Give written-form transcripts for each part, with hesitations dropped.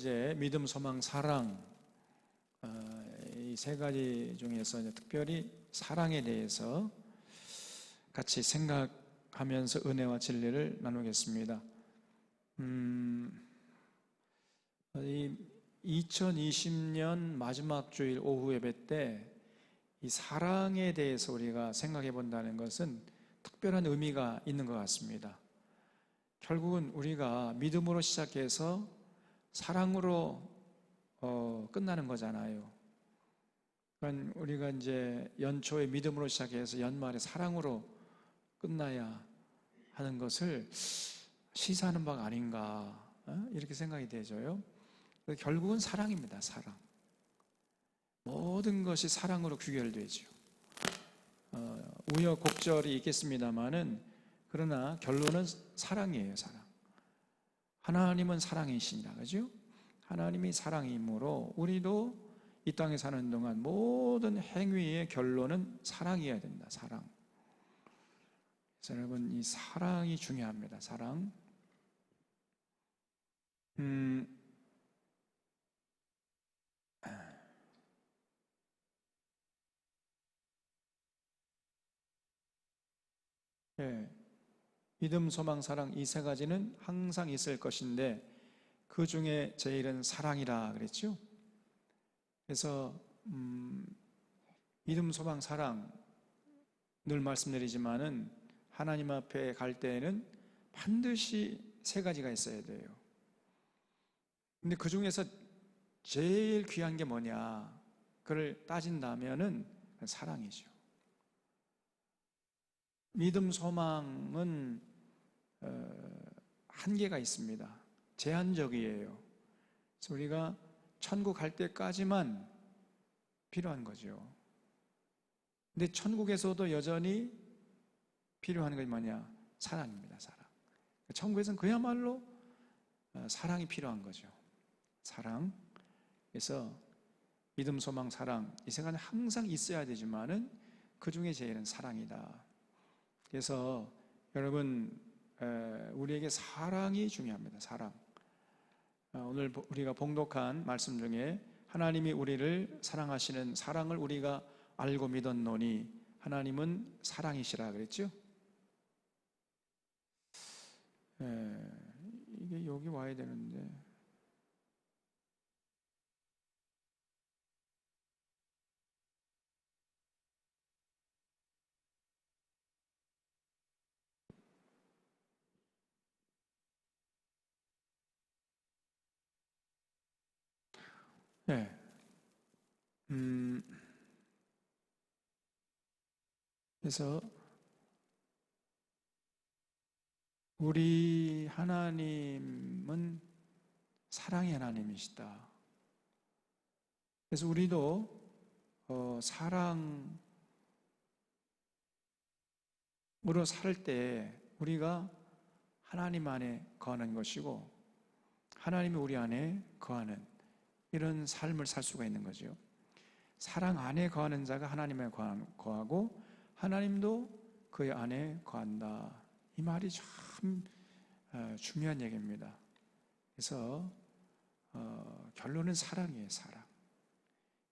이제 믿음, 소망, 사랑, 이 세 가지 중에서 이제 특별히 사랑에 대해서 같이 생각하면서 은혜와 진리를 나누겠습니다. 이 2020년 마지막 주일 오후 예배 때 이 사랑에 대해서 우리가 생각해 본다는 것은 특별한 의미가 있는 것 같습니다. 결국은 우리가 믿음으로 시작해서 사랑으로 끝나는 거잖아요. 그러니까 우리가 이제 연초에 믿음으로 시작해서 연말에 사랑으로 끝나야 하는 것을 시사하는 바가 아닌가, 이렇게 생각이 되죠요. 결국은 사랑입니다. 사랑. 모든 것이 사랑으로 귀결되죠. 우여곡절이 있겠습니다만은 그러나 결론은 사랑이에요. 사랑. 하나님은 사랑이시니라, 그죠? 하나님이 사랑이므로 우리도 이 땅에 사는 동안 모든 행위의 결론은 사랑이어야 된다. 사랑. 그래서 여러분, 이 사랑이 중요합니다. 사랑. 예, 믿음, 소망, 사랑 이 세 가지는 항상 있을 것인데 그 중에 제일은 사랑이라 그랬죠. 그래서 믿음, 소망, 사랑 늘 말씀드리지만은 하나님 앞에 갈 때에는 반드시 세 가지가 있어야 돼요. 근데 그 중에서 제일 귀한 게 뭐냐, 그걸 따진다면은 사랑이죠. 믿음, 소망은 한계가 있습니다. 제한적이에요. 그래서 우리가 천국 갈 때까지만 필요한 거죠. 근데 천국에서도 여전히 필요한 것이 뭐냐? 사랑입니다. 사랑. 천국에서는 그야말로 사랑이 필요한 거죠. 사랑. 그래서 믿음, 소망, 사랑 이 세 가지는 항상 있어야 되지만은 그 중에 제일은 사랑이다. 그래서 여러분, 우리에게 사랑이 중요합니다. 사랑. 오늘 우리가 봉독한 말씀 중에 하나님이 우리를 사랑하시는 사랑을 우리가 알고 믿었노니 하나님은 사랑이시라 그랬죠? 이게 여기 와야 되는데 네. 그래서 우리 하나님은 사랑의 하나님이시다. 그래서 우리도 사랑으로 살 때 우리가 하나님 안에 거하는 것이고 하나님이 우리 안에 거하는 이런 삶을 살 수가 있는 거죠. 사랑 안에 거하는 자가 하나님에 거하고 하나님도 그의 안에 거한다. 이 말이 참 중요한 얘기입니다. 그래서 결론은 사랑이에요. 사랑.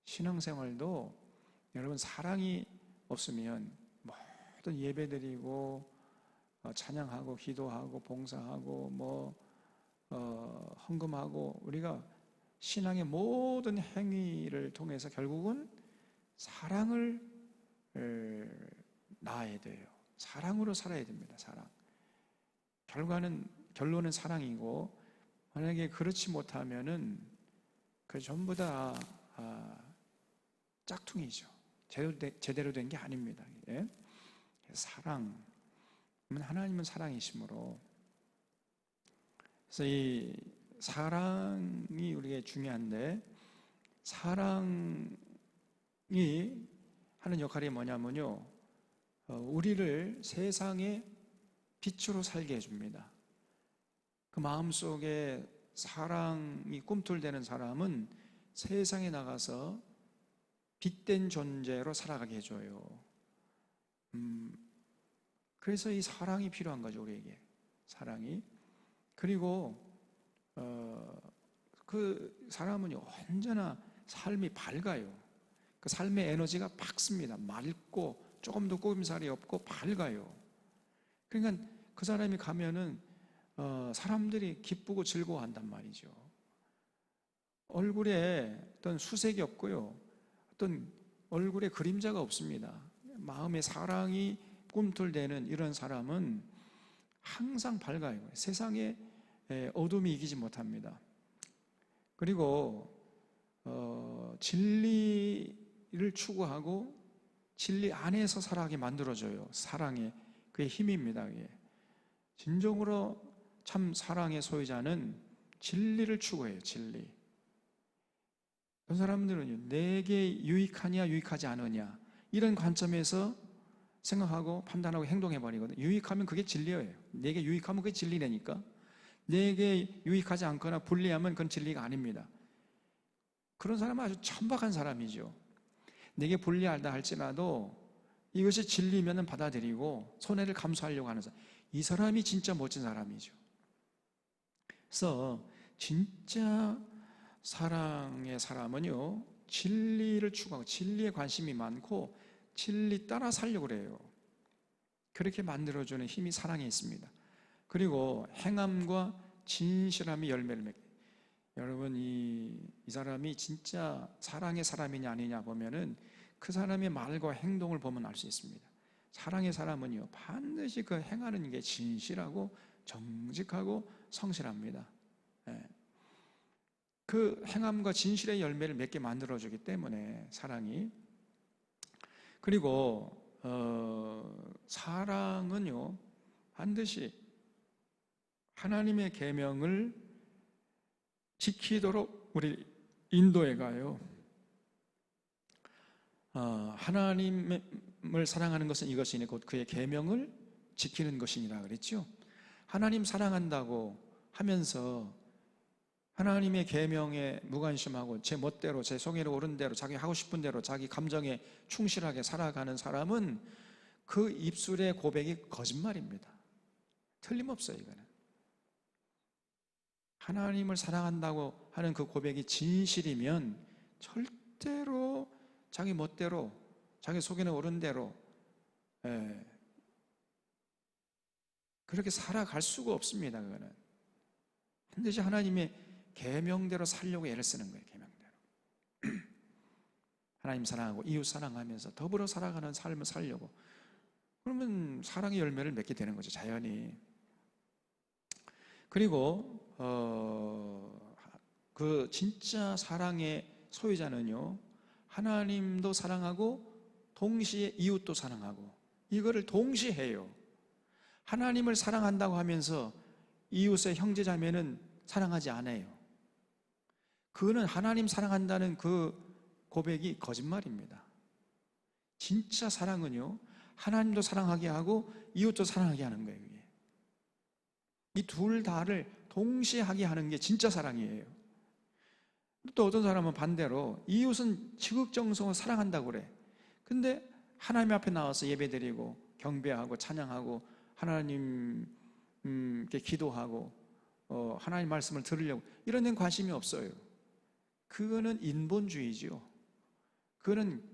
신앙생활도 여러분 사랑이 없으면 모든 예배드리고 찬양하고 기도하고 봉사하고 헌금하고 우리가 신앙의 모든 행위를 통해서 결국은 사랑을 낳아야 돼요. 사랑으로 살아야 됩니다. 사랑. 결론은 사랑이고 만약에 그렇지 못하면은 그 전부 다 짝퉁이죠. 제대로 된 게 아닙니다. 예? 사랑. 하나님은 사랑이시므로 그래서 이 사랑이 우리에게 중요한데 사랑이 하는 역할이 뭐냐면요, 우리를 세상의 빛으로 살게 해줍니다. 그 마음속에 사랑이 꿈틀대는 사람은 세상에 나가서 빛된 존재로 살아가게 해줘요. 그래서 이 사랑이 필요한 거죠. 우리에게 사랑이. 그리고 그 사람은 언제나 삶이 밝아요. 그 삶의 에너지가 밝습니다. 맑고 조금 더 꾸김살이 없고 밝아요. 그러니까 그 사람이 가면은 사람들이 기쁘고 즐거워한단 말이죠. 얼굴에 어떤 수색이 없고요, 어떤 얼굴에 그림자가 없습니다. 마음의 사랑이 꿈틀대는 이런 사람은 항상 밝아요. 세상에 어둠이 이기지 못합니다. 그리고 진리를 추구하고 진리 안에서 살아가게 만들어줘요. 사랑의 그의 힘입니다. 그게. 진정으로 참 사랑의 소유자는 진리를 추구해요. 진리. 그런 사람들은요, 내게 유익하냐 유익하지 않으냐 이런 관점에서 생각하고 판단하고 행동해버리거든요. 유익하면 그게 진리예요. 내게 유익하면 그게 진리라니까. 내게 유익하지 않거나 불리하면 그건 진리가 아닙니다. 그런 사람은 아주 천박한 사람이죠. 내게 불리하다 할지라도 이것이 진리면 받아들이고 손해를 감수하려고 하는 사람, 이 사람이 진짜 멋진 사람이죠. 그래서 진짜 사랑의 사람은요, 진리를 추구하고 진리에 관심이 많고 진리 따라 살려고 그래요. 그렇게 만들어주는 힘이 사랑에 있습니다. 그리고 행함과 진실함이 열매를 맺게. 여러분, 이 사람이 진짜 사랑의 사람이냐 아니냐 보면은 그 사람의 말과 행동을 보면 알 수 있습니다. 사랑의 사람은요, 반드시 그 행하는 게 진실하고 정직하고 성실합니다. 그 행함과 진실의 열매를 맺게 만들어주기 때문에 사랑이. 그리고 사랑은요, 반드시 하나님의 계명을 지키도록 우리 인도해 가요. 하나님을 사랑하는 것은 이것이니 곧 그의 계명을 지키는 것이니라 그랬죠. 하나님 사랑한다고 하면서 하나님의 계명에 무관심하고 제 멋대로 제 성의로 옳은 대로 자기 하고 싶은 대로 자기 감정에 충실하게 살아가는 사람은 그 입술의 고백이 거짓말입니다. 틀림없어요. 이거는 하나님을 사랑한다고 하는 그 고백이 진실이면 절대로 자기 멋대로 자기 속에는 옳은 대로 그렇게 살아갈 수가 없습니다. 그거는 반드시 하나님의 계명대로 살려고 애를 쓰는 거예요. 계명대로 하나님 사랑하고 이웃 사랑하면서 더불어 살아가는 삶을 살려고. 그러면 사랑의 열매를 맺게 되는 거죠, 자연히. 그리고 그 진짜 사랑의 소유자는요, 하나님도 사랑하고 동시에 이웃도 사랑하고 이거를 동시에 해요. 하나님을 사랑한다고 하면서 이웃의 형제자매는 사랑하지 않아요. 그거는 하나님 사랑한다는 그 고백이 거짓말입니다. 진짜 사랑은요, 하나님도 사랑하게 하고 이웃도 사랑하게 하는 거예요. 이 둘 다를 동시에 하게 하는 게 진짜 사랑이에요. 또 어떤 사람은 반대로 이웃은 지극정성으로 사랑한다고 그래. 근데 하나님 앞에 나와서 예배드리고 경배하고 찬양하고 하나님께 기도하고 하나님 말씀을 들으려고 이런 데는 관심이 없어요. 그거는 인본주의죠. 그거는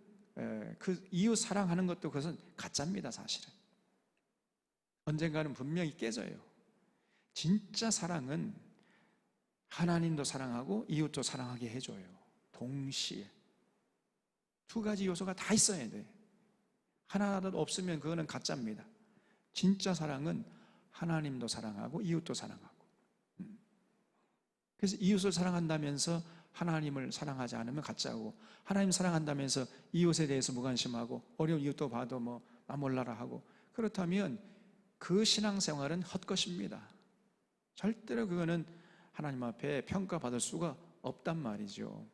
그 이웃 사랑하는 것도 그것은 가짜입니다. 사실은 언젠가는 분명히 깨져요. 진짜 사랑은 하나님도 사랑하고 이웃도 사랑하게 해줘요. 동시에 두 가지 요소가 다 있어야 돼. 하나라도 없으면 그거는 가짜입니다. 진짜 사랑은 하나님도 사랑하고 이웃도 사랑하고. 그래서 이웃을 사랑한다면서 하나님을 사랑하지 않으면 가짜고, 하나님 사랑한다면서 이웃에 대해서 무관심하고 어려운 이웃도 봐도 뭐 나 몰라라 하고, 그렇다면 그 신앙생활은 헛것입니다. 절대로 그거는 하나님 앞에 평가받을 수가 없단 말이죠.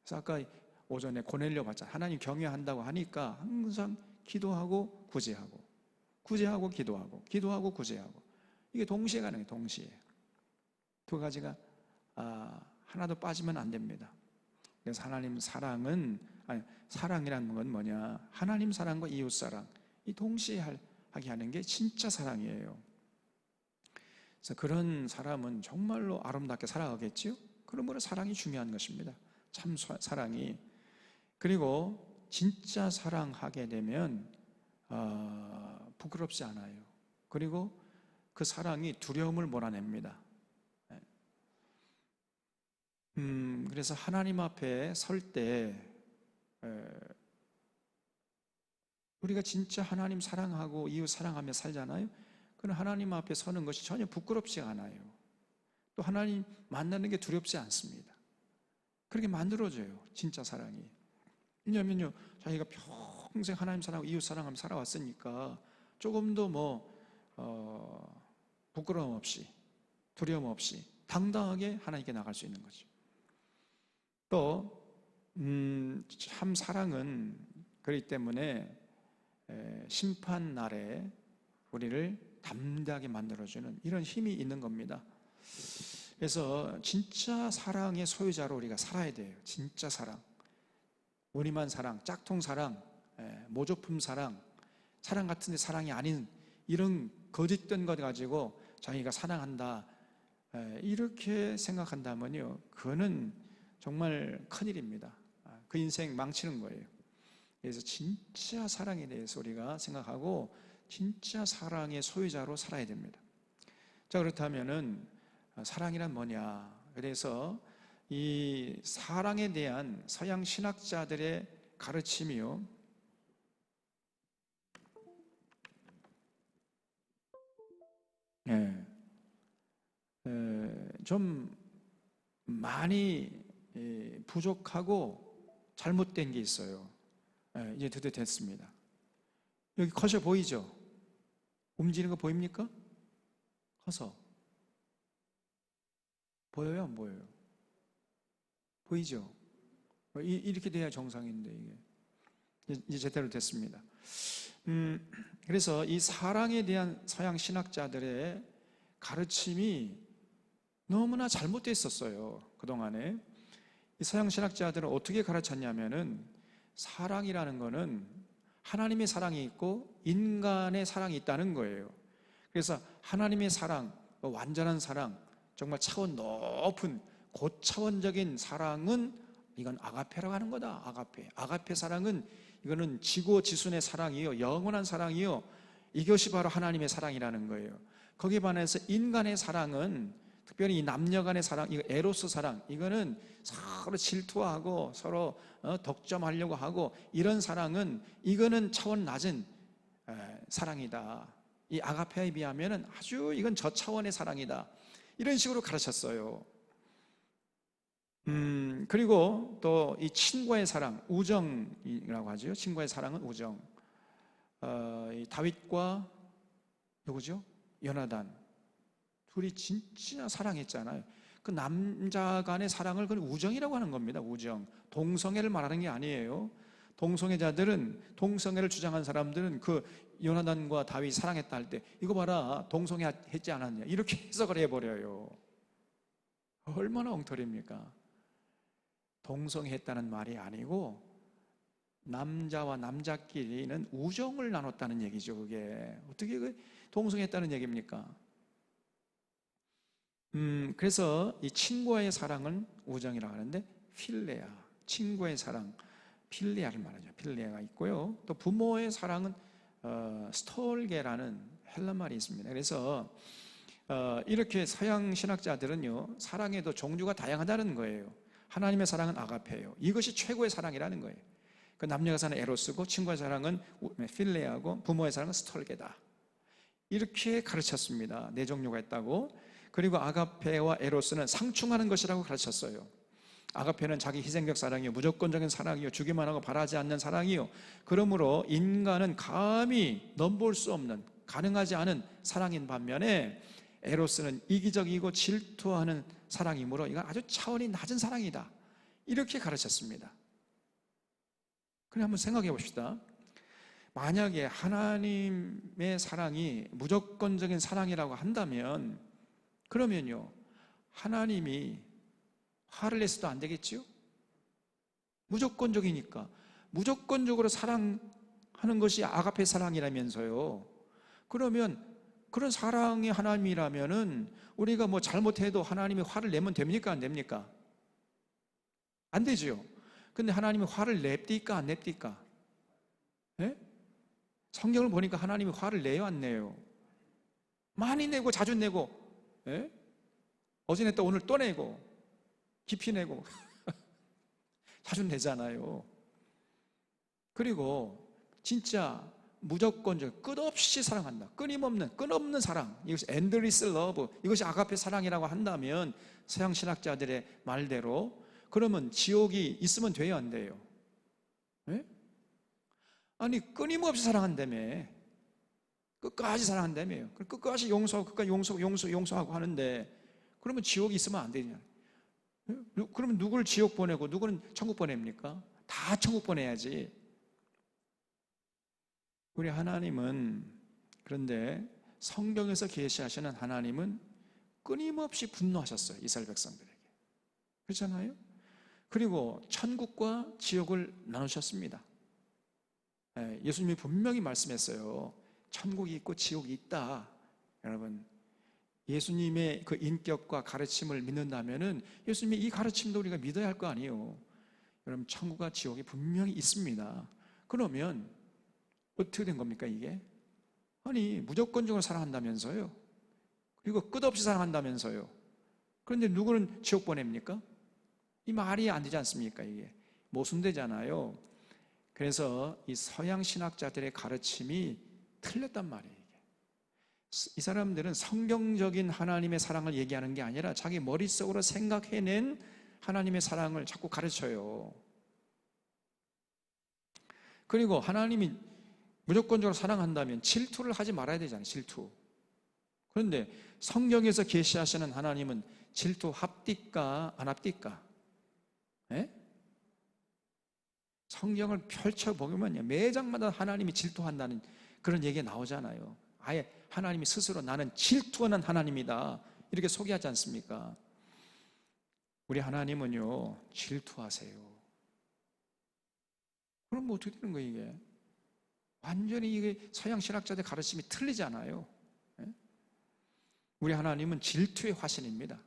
그래서 아까 오전에 고넬료 봤잖아요. 하나님 경외한다고 하니까 항상 기도하고 구제하고, 구제하고 기도하고, 기도하고 구제하고, 이게 동시에 가는 거예요. 동시에 두 가지가 하나도 빠지면 안 됩니다. 그래서 하나님 사랑은, 사랑이라는 건 뭐냐, 하나님 사랑과 이웃 사랑 이 동시에 하게 하는 게 진짜 사랑이에요. 그래서 그런 사람은 정말로 아름답게 살아가겠지요. 그러므로 사랑이 중요한 것입니다. 참 사랑이. 그리고 진짜 사랑하게 되면 부끄럽지 않아요. 그리고 그 사랑이 두려움을 몰아냅니다. 그래서 하나님 앞에 설 때 우리가 진짜 하나님 사랑하고 이웃 사랑하며 살잖아요. 그럼 하나님 앞에 서는 것이 전혀 부끄럽지 않아요. 또 하나님 만나는 게 두렵지 않습니다. 그렇게 만들어져요, 진짜 사랑이. 왜냐하면요, 자기가 평생 하나님 사랑하고 이웃 사랑하며 살아왔으니까 조금도 부끄러움 없이, 두려움 없이 당당하게 하나님께 나갈 수 있는 거죠. 또 참 사랑은 그렇기 때문에 심판 날에 우리를 담대하게 만들어주는 이런 힘이 있는 겁니다. 그래서 진짜 사랑의 소유자로 우리가 살아야 돼요. 진짜 사랑, 무늬만 사랑, 짝퉁 사랑, 모조품 사랑, 사랑 같은데 사랑이 아닌 이런 거짓된 것 가지고 자기가 사랑한다, 이렇게 생각한다면요, 그거는 정말 큰일입니다. 그 인생 망치는 거예요. 그래서 진짜 사랑에 대해서 우리가 생각하고 진짜 사랑의 소유자로 살아야 됩니다. 자, 그렇다면은 사랑이란 뭐냐? 그래서 이 사랑에 대한 서양 신학자들의 가르침이요, 좀 많이 부족하고 잘못된 게 있어요. 이제 드디어 됐습니다. 여기 커서 보이죠? 움직이는 거 보입니까? 커서 보여요, 안 보여요? 보이죠? 이렇게 돼야 정상인데 이제 제대로 됐습니다. 그래서 이 사랑에 대한 서양 신학자들의 가르침이 너무나 잘못됐었어요. 그동안에 이 서양 신학자들은 어떻게 가르쳤냐면은 사랑이라는 거는 하나님의 사랑이 있고 인간의 사랑이 있다는 거예요. 그래서 하나님의 사랑, 완전한 사랑, 정말 차원 높은 고차원적인 사랑은 이건 아가페라고 하는 거다. 아가페 사랑은 이거는 지고지순의 사랑이요, 영원한 사랑이요, 이것이 바로 하나님의 사랑이라는 거예요. 거기에 반해서 인간의 사랑은, 특별히 이 남녀 간의 사랑, 이거 에로스 사랑, 이거는 서로 질투하고 서로 덕점하려고 하고 이런 사랑은, 이거는 차원 낮은 사랑이다. 이 아가페에 비하면 아주 이건 저차원의 사랑이다. 이런 식으로 가르쳤어요. 그리고 또 이 친구의 사랑, 우정이라고 하죠. 친구의 사랑은 우정. 이 다윗과 누구죠? 요나단, 둘이 진짜 사랑했잖아요. 그 남자 간의 사랑을 그건 우정이라고 하는 겁니다. 우정. 동성애를 말하는 게 아니에요. 동성애자들은, 동성애를 주장한 사람들은 그 요나단과 다윗이 사랑했다 할 때 이거 봐라, 동성애 했지 않았냐, 이렇게 해석을 해버려요. 얼마나 엉터리입니까? 동성애했다는 말이 아니고 남자와 남자끼리는 우정을 나눴다는 얘기죠. 그게 어떻게 그 동성애했다는 얘기입니까? 그래서 이 친구와의 사랑은 우정이라고 하는데, 필레아, 친구의 사랑, 필레아를 말하죠. 필레아가 있고요. 또 부모의 사랑은 스톨게라는 헬라 말이 있습니다. 그래서 이렇게 서양 신학자들은요, 사랑에도 종류가 다양하다는 거예요. 하나님의 사랑은 아가페예요. 이것이 최고의 사랑이라는 거예요. 그 남녀가 사는 에로스고, 친구의 사랑은 필레아고, 부모의 사랑은 스톨게다. 이렇게 가르쳤습니다. 네 종류가 있다고. 그리고 아가페와 에로스는 상충하는 것이라고 가르쳤어요. 아가페는 자기 희생적 사랑이요, 무조건적인 사랑이요, 주기만 하고 바라지 않는 사랑이요, 그러므로 인간은 감히 넘볼 수 없는, 가능하지 않은 사랑인 반면에 에로스는 이기적이고 질투하는 사랑이므로 이건 아주 차원이 낮은 사랑이다. 이렇게 가르쳤습니다. 그럼 한번 생각해 봅시다. 만약에 하나님의 사랑이 무조건적인 사랑이라고 한다면, 그러면요, 하나님이 화를 내서도 안 되겠지요? 무조건적이니까. 무조건적으로 사랑하는 것이 아가페 사랑이라면서요. 그러면 그런 사랑의 하나님이라면은 우리가 뭐 잘못해도 하나님이 화를 내면 됩니까, 안 됩니까? 안 되지요. 근데 하나님이 화를 냅디까 안 냅디까? 예? 성경을 보니까 하나님이 화를 내요 안 내요? 많이 내고 자주 내고, 예? 어제 냈다 오늘 또 내고 깊이 내고 자주 내잖아요. 그리고 진짜 무조건적 끝없이 사랑한다. 끊임없는 사랑. 이것이 endless love. 이것이 아가페 사랑이라고 한다면 서양 신학자들의 말대로 그러면 지옥이 있으면 돼요 안 돼요? 예? 아니 끊임없이 사랑한다며. 끝까지 사랑한다며요. 끝까지 용서하고 끝까지 용서하고 하는데 그러면 지옥이 있으면 안 되냐? 그러면 누구를 지옥 보내고 누구는 천국 보냅니까? 다 천국 보내야지. 우리 하나님은 그런데 성경에서 계시하시는 하나님은 끊임없이 분노하셨어요. 이스라엘 백성들에게. 그렇잖아요? 그리고 천국과 지옥을 나누셨습니다. 예수님이 분명히 말씀했어요. 천국이 있고 지옥이 있다. 여러분, 예수님의 그 인격과 가르침을 믿는다면은 예수님의 이 가르침도 우리가 믿어야 할 거 아니에요. 여러분, 천국과 지옥이 분명히 있습니다. 그러면 어떻게 된 겁니까 이게? 아니 무조건적으로 사랑한다면서요. 그리고 끝없이 사랑한다면서요. 그런데 누구는 지옥 보냅니까? 이 말이 안 되지 않습니까? 이게 모순되잖아요. 그래서 이 서양 신학자들의 가르침이 틀렸단 말이에요. 이 사람들은 성경적인 하나님의 사랑을 얘기하는 게 아니라 자기 머릿속으로 생각해낸 하나님의 사랑을 자꾸 가르쳐요. 그리고 하나님이 무조건적으로 사랑한다면 질투를 하지 말아야 되잖아요. 질투. 그런데 성경에서 계시하시는 하나님은 질투 합디까 안 합디까? 예? 성경을 펼쳐보면요 매장마다 하나님이 질투한다는 그런 얘기가 나오잖아요. 아예 하나님이 스스로 나는 질투하는 하나님이다 이렇게 소개하지 않습니까? 우리 하나님은요 질투하세요. 그럼 뭐 어떻게 되는 거예요 이게? 완전히 이게 서양 신학자들 가르침이 틀리잖아요. 우리 하나님은 질투의 화신입니다.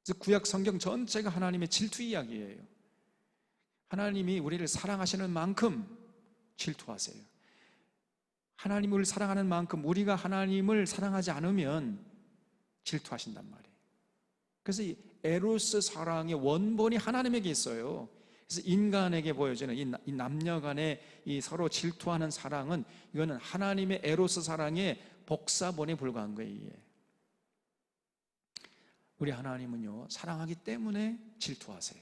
그래서 구약 성경 전체가 하나님의 질투 이야기예요. 하나님이 우리를 사랑하시는 만큼 질투하세요. 하나님을 우리를 사랑하는 만큼 우리가 하나님을 사랑하지 않으면 질투하신단 말이에요. 그래서 이 에로스 사랑의 원본이 하나님에게 있어요. 그래서 인간에게 보여지는 이 남녀 간의 이 서로 질투하는 사랑은 이거는 하나님의 에로스 사랑의 복사본에 불과한 거예요. 우리 하나님은요 사랑하기 때문에 질투하세요.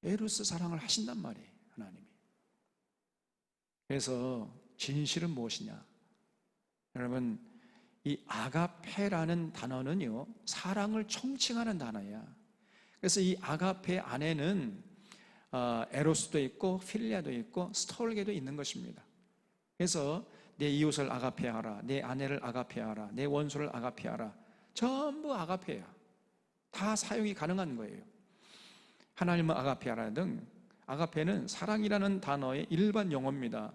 에로스 사랑을 하신단 말이에요 하나님이. 그래서 진실은 무엇이냐? 여러분 이 아가페라는 단어는요 사랑을 총칭하는 단어야. 그래서 이 아가페 안에는 에로스도 있고 필리아도 있고 스톨게도 있는 것입니다. 그래서 내 이웃을 아가페하라, 내 아내를 아가페하라, 내 원수를 아가페하라. 전부 아가페야. 다 사용이 가능한 거예요. 하나님은 아가페하라 등 아가페는 사랑이라는 단어의 일반 용어입니다.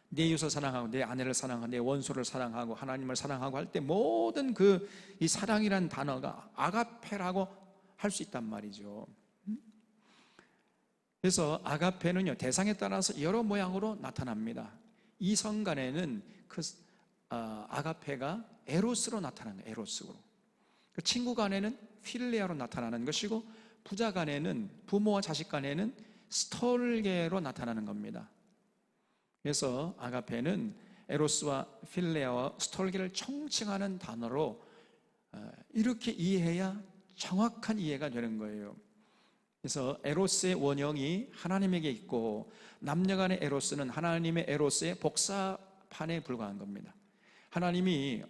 내 이웃을 사랑하고 내 아내를 사랑하고 내 원수를 사랑하고 하나님을 사랑하고 할 때 모든 이 사랑이라는 단어가 아가페라고 할 수 있단 말이죠. 그래서 아가페는요 대상에 따라서 여러 모양으로 나타납니다. 이성 간에는 그 아가페가 에로스로 나타나는 거예요. 에로스로. 그 친구 간에는 필레아로 나타나는 것이고 부자 간에는 부모와 자식 간에는 스톨게로 나타나는 겁니다. 그래서 아가페는 에로스와 필레아와 스톨게를 총칭하는 단어로 이렇게 이해해야 정확한 이해가 되는 거예요. 그래서 에로스의 원형이 하나님에게 있고 남녀간의 에로스는 하나님의 에로스의 복사판에 불과한 겁니다. 하나님이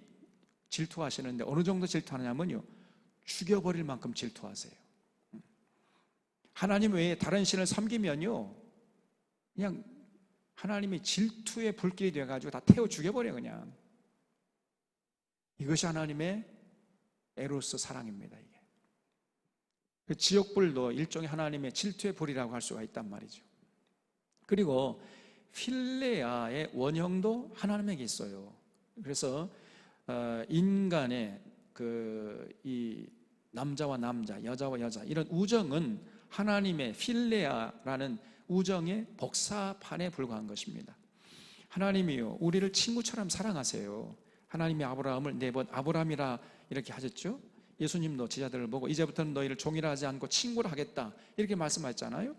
질투하시는데 어느 정도 질투하냐면요 죽여버릴 만큼 질투하세요. 하나님 외에 다른 신을 섬기면요 그냥 하나님이 질투의 불길이 돼가지고 다 태워 죽여버려 그냥. 이것이 하나님의 에로스 사랑입니다. 이게 그 지옥불도 일종의 하나님의 질투의 불이라고 할 수가 있단 말이죠. 그리고 필레아의 원형도 하나님에게 있어요. 그래서 인간의 이 남자와 남자, 여자와 여자, 이런 우정은 하나님의 필레아라는 우정의 복사판에 불과한 것입니다. 하나님이요, 우리를 친구처럼 사랑하세요. 하나님이 아브라함을 4번 아브라함이라 이렇게 하셨죠. 예수님도 제자들을 보고 이제부터는 너희를 종이라 하지 않고 친구라 하겠다 이렇게 말씀하셨잖아요.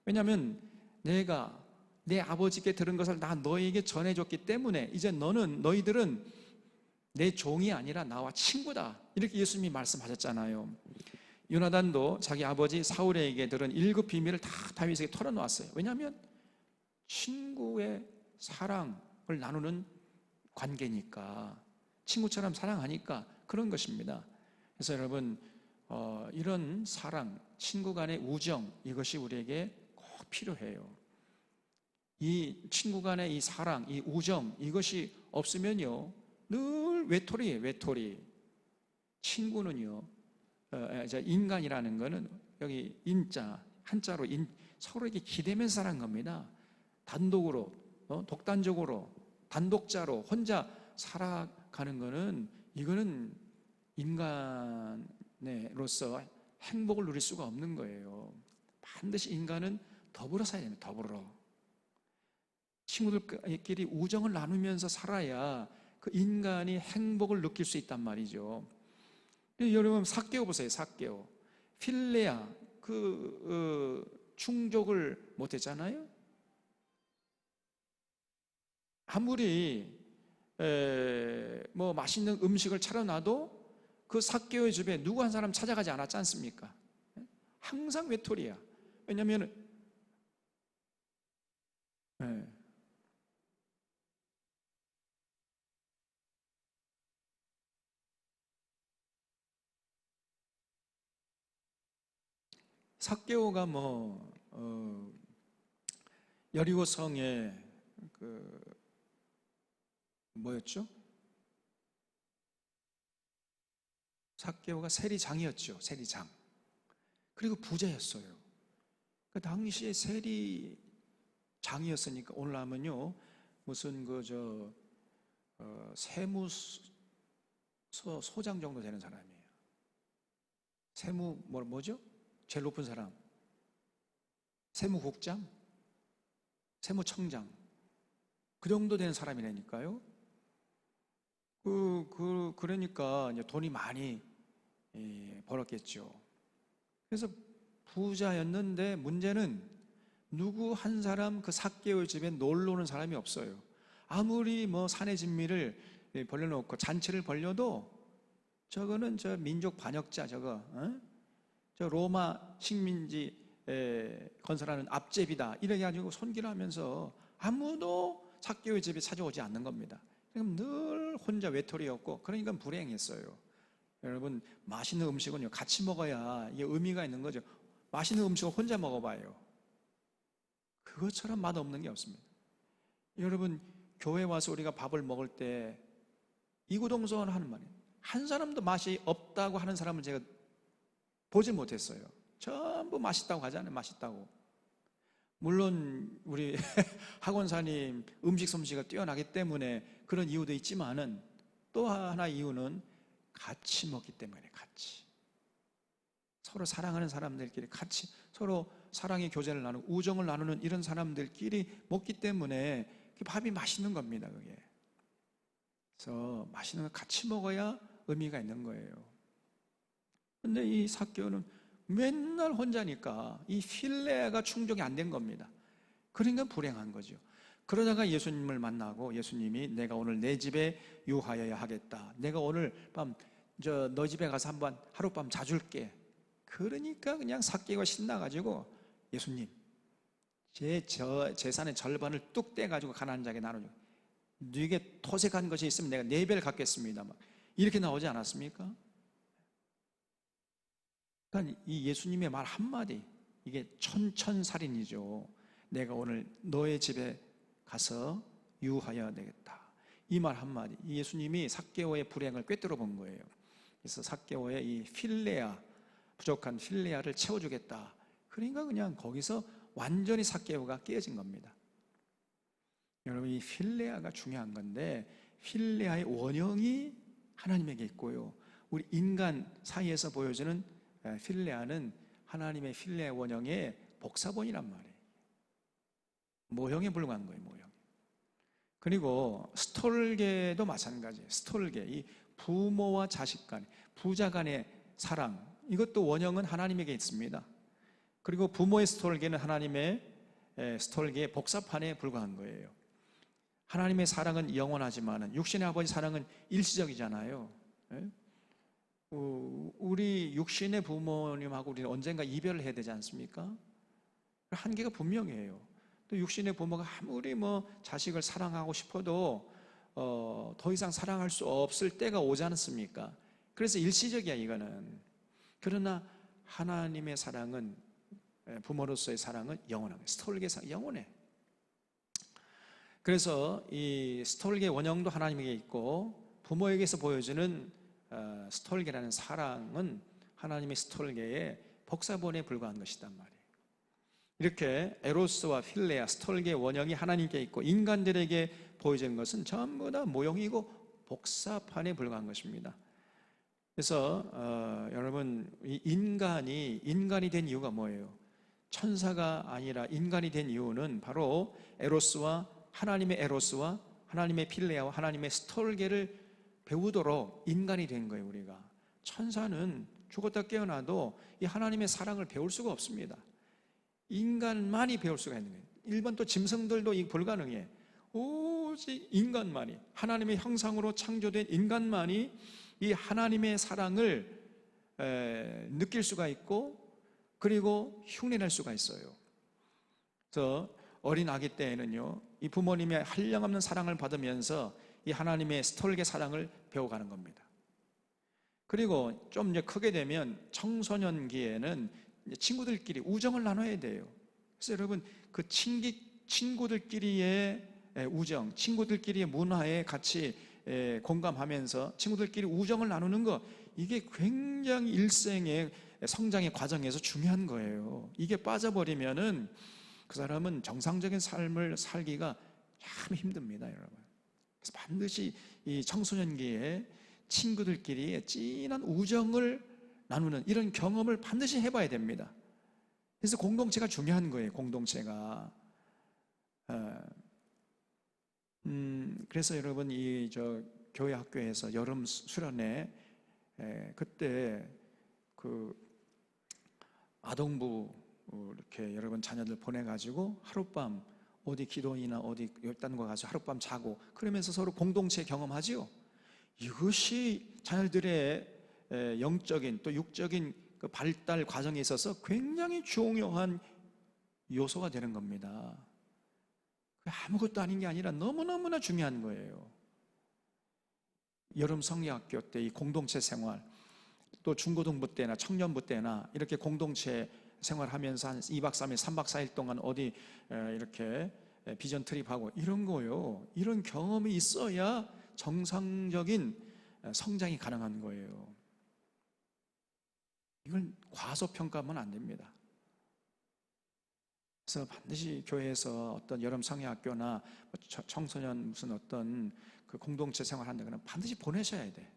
왜냐하면 내가 내 아버지께 들은 것을 나 너희에게 전해줬기 때문에 이제 너희들은 내 종이 아니라 나와 친구다, 이렇게 예수님이 말씀하셨잖아요. 요나단도 자기 아버지 사울에게 들은 7 비밀을 다 다윗에게 털어놓았어요. 왜냐하면 친구의 사랑을 나누는 관계니까, 친구처럼 사랑하니까 그런 것입니다. 그래서 여러분, 이런 사랑, 친구 간의 우정, 이것이 우리에게 꼭 필요해요. 이 친구 간의 이 사랑, 이 우정, 이것이 없으면요 늘 외톨이에요. 외톨이. 친구는요, 인간이라는 거는 여기 인자, 한자로 서로에게 기대면 사는 겁니다. 단독으로, 독단적으로, 단독자로 혼자 살아가는 거는, 이거는 인간으로서 행복을 누릴 수가 없는 거예요. 반드시 인간은 더불어 살아야 됩니다. 더불어. 친구들끼리 우정을 나누면서 살아야 그 인간이 행복을 느낄 수 있단 말이죠. 여러분, 삭개오 보세요. 삭개오, 필레아, 충족을 못했잖아요. 아무리 뭐 맛있는 음식을 차려놔도 그 삭개오의 집에 누구 한 사람 찾아가지 않았지 않습니까? 항상 외톨이야. 왜냐하면 삭개오가 여리고성에 뭐였죠? 삭개오가 세리장이었죠. 세리장. 그리고 부자였어요. 그 당시에 세리장이었으니까 오늘 하면요 무슨 세무소장 정도 되는 사람이에요. 뭐죠? 제일 높은 사람, 세무국장, 세무청장, 그 정도 되는 사람이라니까요. 그러니까 이제 돈이 많이 벌었겠죠. 그래서 부자였는데 문제는 누구 한 사람 그 삭개오의 집에 놀러 오는 사람이 없어요. 아무리 산의 진미를 벌려놓고 잔치를 벌려도 저거는 민족 반역자, 저 로마 식민지 건설하는 앞제비다, 이렇게 가지고 손기를 하면서 아무도 삭개오의 집에 찾아오지 않는 겁니다. 그럼 늘 혼자 외톨이였고, 그러니까 불행했어요. 여러분, 맛있는 음식은요 같이 먹어야 이게 의미가 있는 거죠. 맛있는 음식을 혼자 먹어봐요. 그것처럼 맛없는 게 없습니다. 여러분, 교회 와서 우리가 밥을 먹을 때 이구동성 하는 말이에요. 한 사람도 맛이 없다고 하는 사람을 제가 보지 못했어요. 전부 맛있다고 하잖아요. 맛있다고. 물론 우리 학원사님 음식 솜씨가 뛰어나기 때문에 그런 이유도 있지만은, 또 하나 이유는 같이 먹기 때문에. 같이 서로 사랑하는 사람들끼리 같이 서로 사랑의 교제를 나누고 우정을 나누는 이런 사람들끼리 먹기 때문에 밥이 맛있는 겁니다. 그게. 그래서 맛있는 거 같이 먹어야 의미가 있는 거예요. 근데 이 삭개오는 맨날 혼자니까 이 필레가 충족이 안 된 겁니다. 그러니까 불행한 거죠. 그러다가 예수님을 만나고 예수님이 내가 오늘 내 집에 유하여야 하겠다. 내가 오늘 밤 너 집에 가서 한번 하룻밤 자줄게. 그러니까 그냥 삭개오가 신나가지고 예수님, 제 재산의 절반을 뚝 떼가지고 가난한 자에게 나눠줘. 네게 토색한 것이 있으면 내가 4배를 갚겠습니다. 이렇게 나오지 않았습니까? 그러니까 이 예수님의 말 한마디, 이게 천천살인이죠. 내가 오늘 너의 집에 가서 유하여야 되겠다. 이 말 한마디, 예수님이 삭개오의 불행을 꿰뚫어 본 거예요. 그래서 삭개오의 이 필레아, 부족한 필레아를 채워주겠다. 그러니까 그냥 거기서 완전히 삭개오가 깨어진 겁니다. 여러분, 이 필레아가 중요한 건데, 필레아의 원형이 하나님에게 있고요, 우리 인간 사이에서 보여주는 필레아는 하나님의 필레 원형의 복사본이란 말이에요. 모형에 불과한 거예요, 모형. 그리고 스톨게도 마찬가지예요. 스톨게, 이 부모와 자식 간, 부자 간의 사랑, 이것도 원형은 하나님에게 있습니다. 그리고 부모의 스톨게는 하나님의 스톨게의 복사판에 불과한 거예요. 하나님의 사랑은 영원하지만 육신의 아버지 사랑은 일시적이잖아요. 우리 육신의 부모님하고 우리는 언젠가 이별을 해야 되지 않습니까? 한계가 분명해요. 또 육신의 부모가 아무리 자식을 사랑하고 싶어도 더 이상 사랑할 수 없을 때가 오지 않습니까? 그래서 일시적이야, 이거는. 그러나 하나님의 사랑은, 부모로서의 사랑은 영원한 거예요. 스톨게 사랑, 영원해. 그래서 이 스톨게 원형도 하나님에게 있고, 부모에게서 보여주는 스톨게라는 사랑은 하나님의 스톨게의 복사본에 불과한 것이단 말이에요. 이렇게 에로스와 필레아, 스톨게 원형이 하나님께 있고, 인간들에게 보여지는 것은 전부 다 모형이고 복사판에 불과한 것입니다. 그래서 여러분, 이 인간이 된 이유가 뭐예요? 천사가 아니라 인간이 된 이유는 바로 하나님의 에로스와 하나님의 필레아와 하나님의 스톨게를 배우도록 인간이 된 거예요. 우리가 천사는 죽었다 깨어나도 이 하나님의 사랑을 배울 수가 없습니다. 인간만이 배울 수가 있는 거예요. 일반 또 짐승들도 이 불가능해. 오직 인간만이, 하나님의 형상으로 창조된 인간만이 이 하나님의 사랑을 느낄 수가 있고, 그리고 흉내낼 수가 있어요. 그래서 어린 아기 때에는요, 이 부모님의 한량없는 사랑을 받으면서 이 하나님의 스톨게 사랑을 배워가는 겁니다. 그리고 좀 이제 크게 되면 청소년기에는 친구들끼리 우정을 나눠야 돼요. 그래서 여러분, 그 친구들끼리의 우정, 친구들끼리의 문화에 같이 공감하면서 친구들끼리 우정을 나누는 거, 이게 굉장히 일생의 성장의 과정에서 중요한 거예요. 이게 빠져버리면은 그 사람은 정상적인 삶을 살기가 참 힘듭니다, 여러분. 그래서 반드시 이 청소년기에 친구들끼리 진한 우정을 나누는 이런 경험을 반드시 해봐야 됩니다. 그래서 공동체가 중요한 거예요, 공동체가. 그래서 여러분, 교회 학교에서 여름 수련회, 그때 그 아동부 이렇게 여러분 자녀들 보내가지고 하룻밤 어디 기도원이나 어디 열단 거 가서 하룻밤 자고, 그러면서 서로 공동체 경험하지요. 이것이 자녀들의 영적인 또 육적인 그 발달 과정에 있어서 굉장히 중요한 요소가 되는 겁니다. 아무것도 아닌 게 아니라 너무너무나 중요한 거예요. 여름 성리학교 때 이 공동체 생활, 또 중고등부 때나 청년부 때나 이렇게 공동체 생활하면서 한 2박 3일, 3박 4일 동안 어디 이렇게 비전 트립하고 이런 거요. 이런 경험이 있어야 정상적인 성장이 가능한 거예요. 이걸 과소평가하면 안 됩니다. 그래서 반드시 교회에서 어떤 여름 성야학교나 청소년 무슨 어떤 그 공동체 생활한다거나 반드시 보내셔야 돼.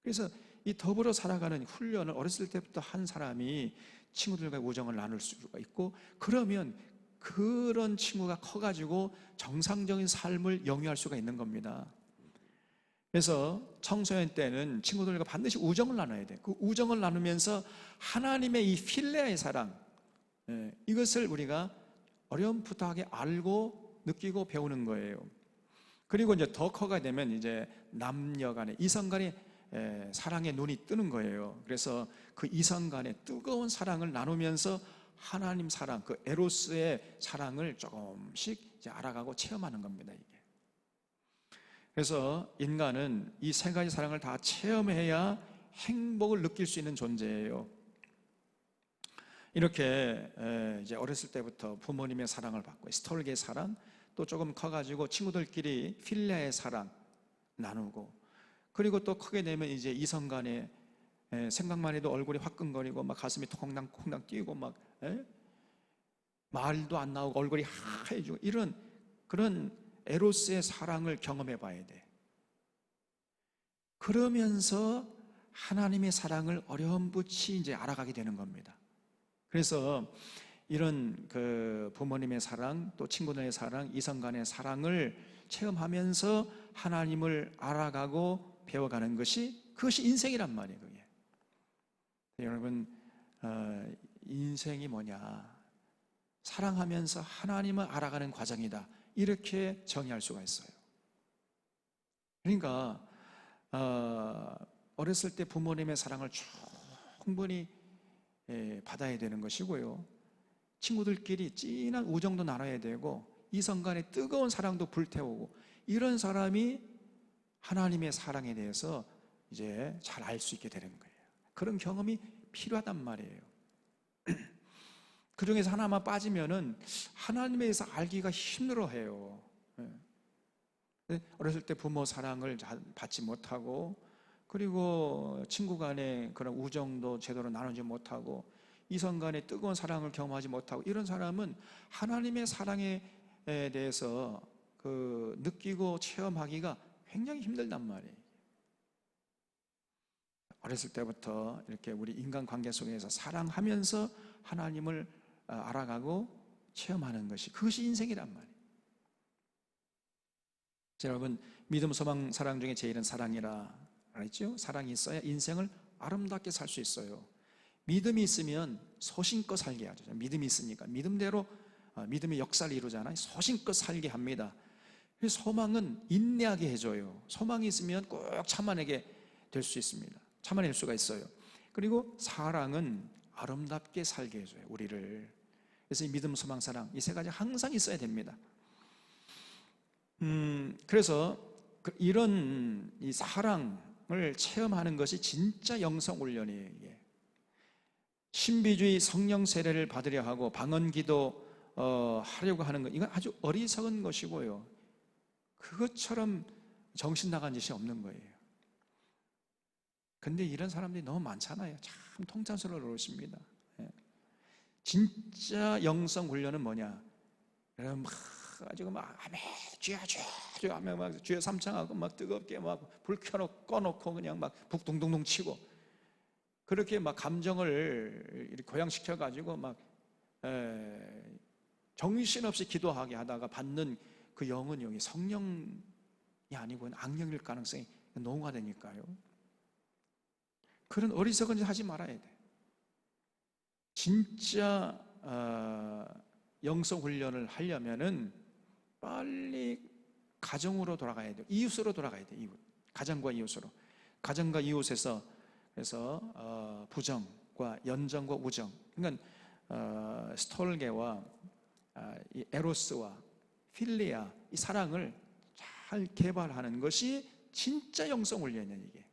그래서 이 더불어 살아가는 훈련을 어렸을 때부터 한 사람이 친구들과 우정을 나눌 수가 있고, 그러면 그런 친구가 커가지고 정상적인 삶을 영위할 수가 있는 겁니다. 그래서 청소년 때는 친구들과 반드시 우정을 나눠야 돼. 그 우정을 나누면서 하나님의 이 필레아의 사랑, 이것을 우리가 어렴풋하게 알고 느끼고 배우는 거예요. 그리고 이제 더 커가 되면 이제 남녀 간의, 이성 간의 사랑의 눈이 뜨는 거예요. 그래서 그 이성 간의 뜨거운 사랑을 나누면서 하나님 사랑, 그 에로스의 사랑을 조금씩 이제 알아가고 체험하는 겁니다, 이게. 그래서 인간은 이 세 가지 사랑을 다 체험해야 행복을 느낄 수 있는 존재예요. 이렇게 이제 어렸을 때부터 부모님의 사랑을 받고, 스톨게의 사랑, 또 조금 커가지고 친구들끼리 필레아의 사랑 나누고, 그리고 또 크게 되면 이제 이성 간에 생각만 해도 얼굴이 화끈거리고 막 가슴이 콩당콩당 뛰고 막 말도 안 나오고 얼굴이 하얘지고, 이런 그런 에로스의 사랑을 경험해 봐야 돼. 그러면서 하나님의 사랑을 어렴풋이 이제 알아가게 되는 겁니다. 그래서 이런 그 부모님의 사랑, 또 친구들의 사랑, 이성 간의 사랑을 체험하면서 하나님을 알아가고 배워가는 그것이 인생이란 말이에요. 그게. 여러분, 인생이 뭐냐? 사랑하면서 하나님을 알아가는 과정이다. 이렇게 정의할 수가 있어요. 그러니까 어렸을 때 부모님의 사랑을 충분히 받아야 되는 것이고요. 친구들끼리 진한 우정도 나눠야 되고, 이성 간의 뜨거운 사랑도 불태우고, 이런 사람이 하나님의 사랑에 대해서 이제 잘 알 수 있게 되는 거예요. 그런 경험이 필요하단 말이에요. 그 중에서 하나만 빠지면은 하나님에 대해서 알기가 힘들어해요. 어렸을 때 부모 사랑을 받지 못하고, 그리고 친구 간의 그런 우정도 제대로 나누지 못하고, 이성 간의 뜨거운 사랑을 경험하지 못하고, 이런 사람은 하나님의 사랑에 대해서 느끼고 체험하기가 굉장히 힘들단 말이에요. 어렸을 때부터 이렇게 우리 인간관계 속에서 사랑하면서 하나님을 알아가고 체험하는 그것이 인생이란 말이에요. 자, 여러분, 믿음, 소망, 사랑 중에 제일은 사랑이라 그랬죠? 사랑이 있어야 인생을 아름답게 살 수 있어요. 믿음이 있으면 소신껏 살게 하죠. 믿음이 있으니까 믿음대로 믿음의 역사를 이루잖아요. 소신껏 살게 합니다. 소망은 인내하게 해줘요. 소망이 있으면 꼭 참아내게 될 수 있습니다. 참아낼 수가 있어요. 그리고 사랑은 아름답게 살게 해줘요, 우리를. 그래서 이 믿음, 소망, 사랑, 이 세 가지 항상 있어야 됩니다. 그래서 이런 이 사랑을 체험하는 것이 진짜 영성 훈련이에요. 이게. 신비주의 성령 세례를 받으려 하고 방언기도 하려고 하는 것, 이건 아주 어리석은 것이고요. 그것처럼 정신 나간 짓이 없는 거예요. 근데 이런 사람들이 너무 많잖아요. 참 통탄스러울 노릇입니다. 진짜 영성 훈련은 뭐냐? 여러분 막 가지고 막 아멘 주야 주야 하면 막 주여 삼창하고 막 뜨겁게 막 불 켜놓고 꺼놓고 그냥 막 북동동동 치고, 그렇게 막 감정을 이렇게 고양시켜 가지고 막 정신없이 기도하게 하다가 받는 그 영은 여기 성령이 아니고 악령일 가능성이 농후하다니까요. 그런 어리석은 짓 하지 말아야 돼. 진짜 영성 훈련을 하려면은 빨리 가정으로 돌아가야 돼요. 이웃으로 돌아가야 돼요. 이웃. 가정과 이웃으로. 가정과 이웃에서 그래서 부정과 연정과 우정. 그러니까 스톨게와 이 에로스와 필리아, 이 사랑을 잘 개발하는 것이 진짜 영성 훈련이에요. 이게.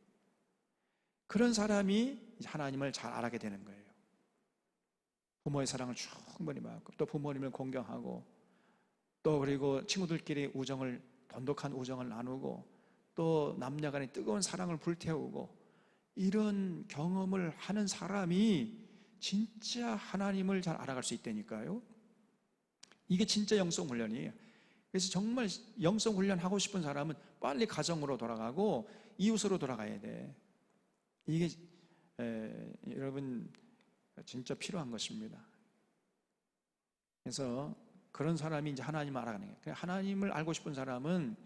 그런 사람이 하나님을 잘 알아게 되는 거예요. 부모의 사랑을 충분히 받고, 또 부모님을 공경하고, 또 그리고 친구들끼리 우정을, 돈독한 우정을 나누고, 또 남녀 간의 뜨거운 사랑을 불태우고, 이런 경험을 하는 사람이 진짜 하나님을 잘 알아갈 수 있다니까요. 이게 진짜 영성 훈련이에요. 그래서 정말 영성 훈련 하고 싶은 사람은 빨리 가정으로 돌아가고 이웃으로 돌아가야 돼. 이게 여러분 진짜 필요한 것입니다. 그래서 그런 사람이 이제 하나님을 알아가는 거예요. 하나님을 알고 싶은 사람은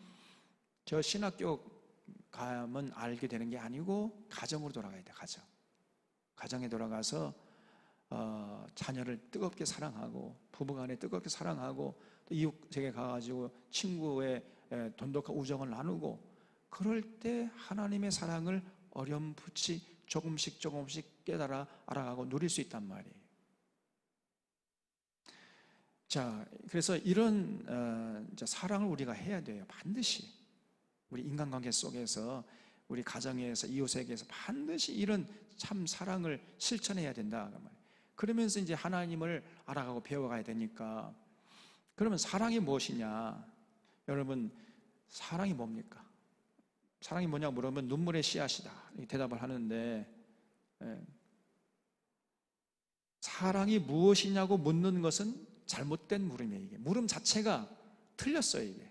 저 신학교 가면 알게 되는 게 아니고 가정으로 돌아가야 돼. 가정에 돌아가서 자녀를 뜨겁게 사랑하고, 부부간에 뜨겁게 사랑하고, 또 이웃에게 가가지고 친구의 돈독한 우정을 나누고, 그럴 때 하나님의 사랑을 어렴풋이 조금씩 깨달아 알아가고 누릴 수 있단 말이에요. 자, 그래서 이런 사랑을 우리가 해야 돼요. 반드시 우리 인간관계 속에서, 우리 가정에서, 이웃에게서 반드시 이런 참 사랑을 실천해야 된다. 그러면서 이제 하나님을 알아가고 배워가야 되니까. 그러면 사랑이 무엇이냐? 여러분, 사랑이 뭡니까? 사랑이 뭐냐 물으면 눈물의 씨앗이다, 이렇게 대답을 하는데, 사랑이 무엇이냐고 묻는 것은 잘못된 물음이에요. 이게 물음 자체가 틀렸어요. 이게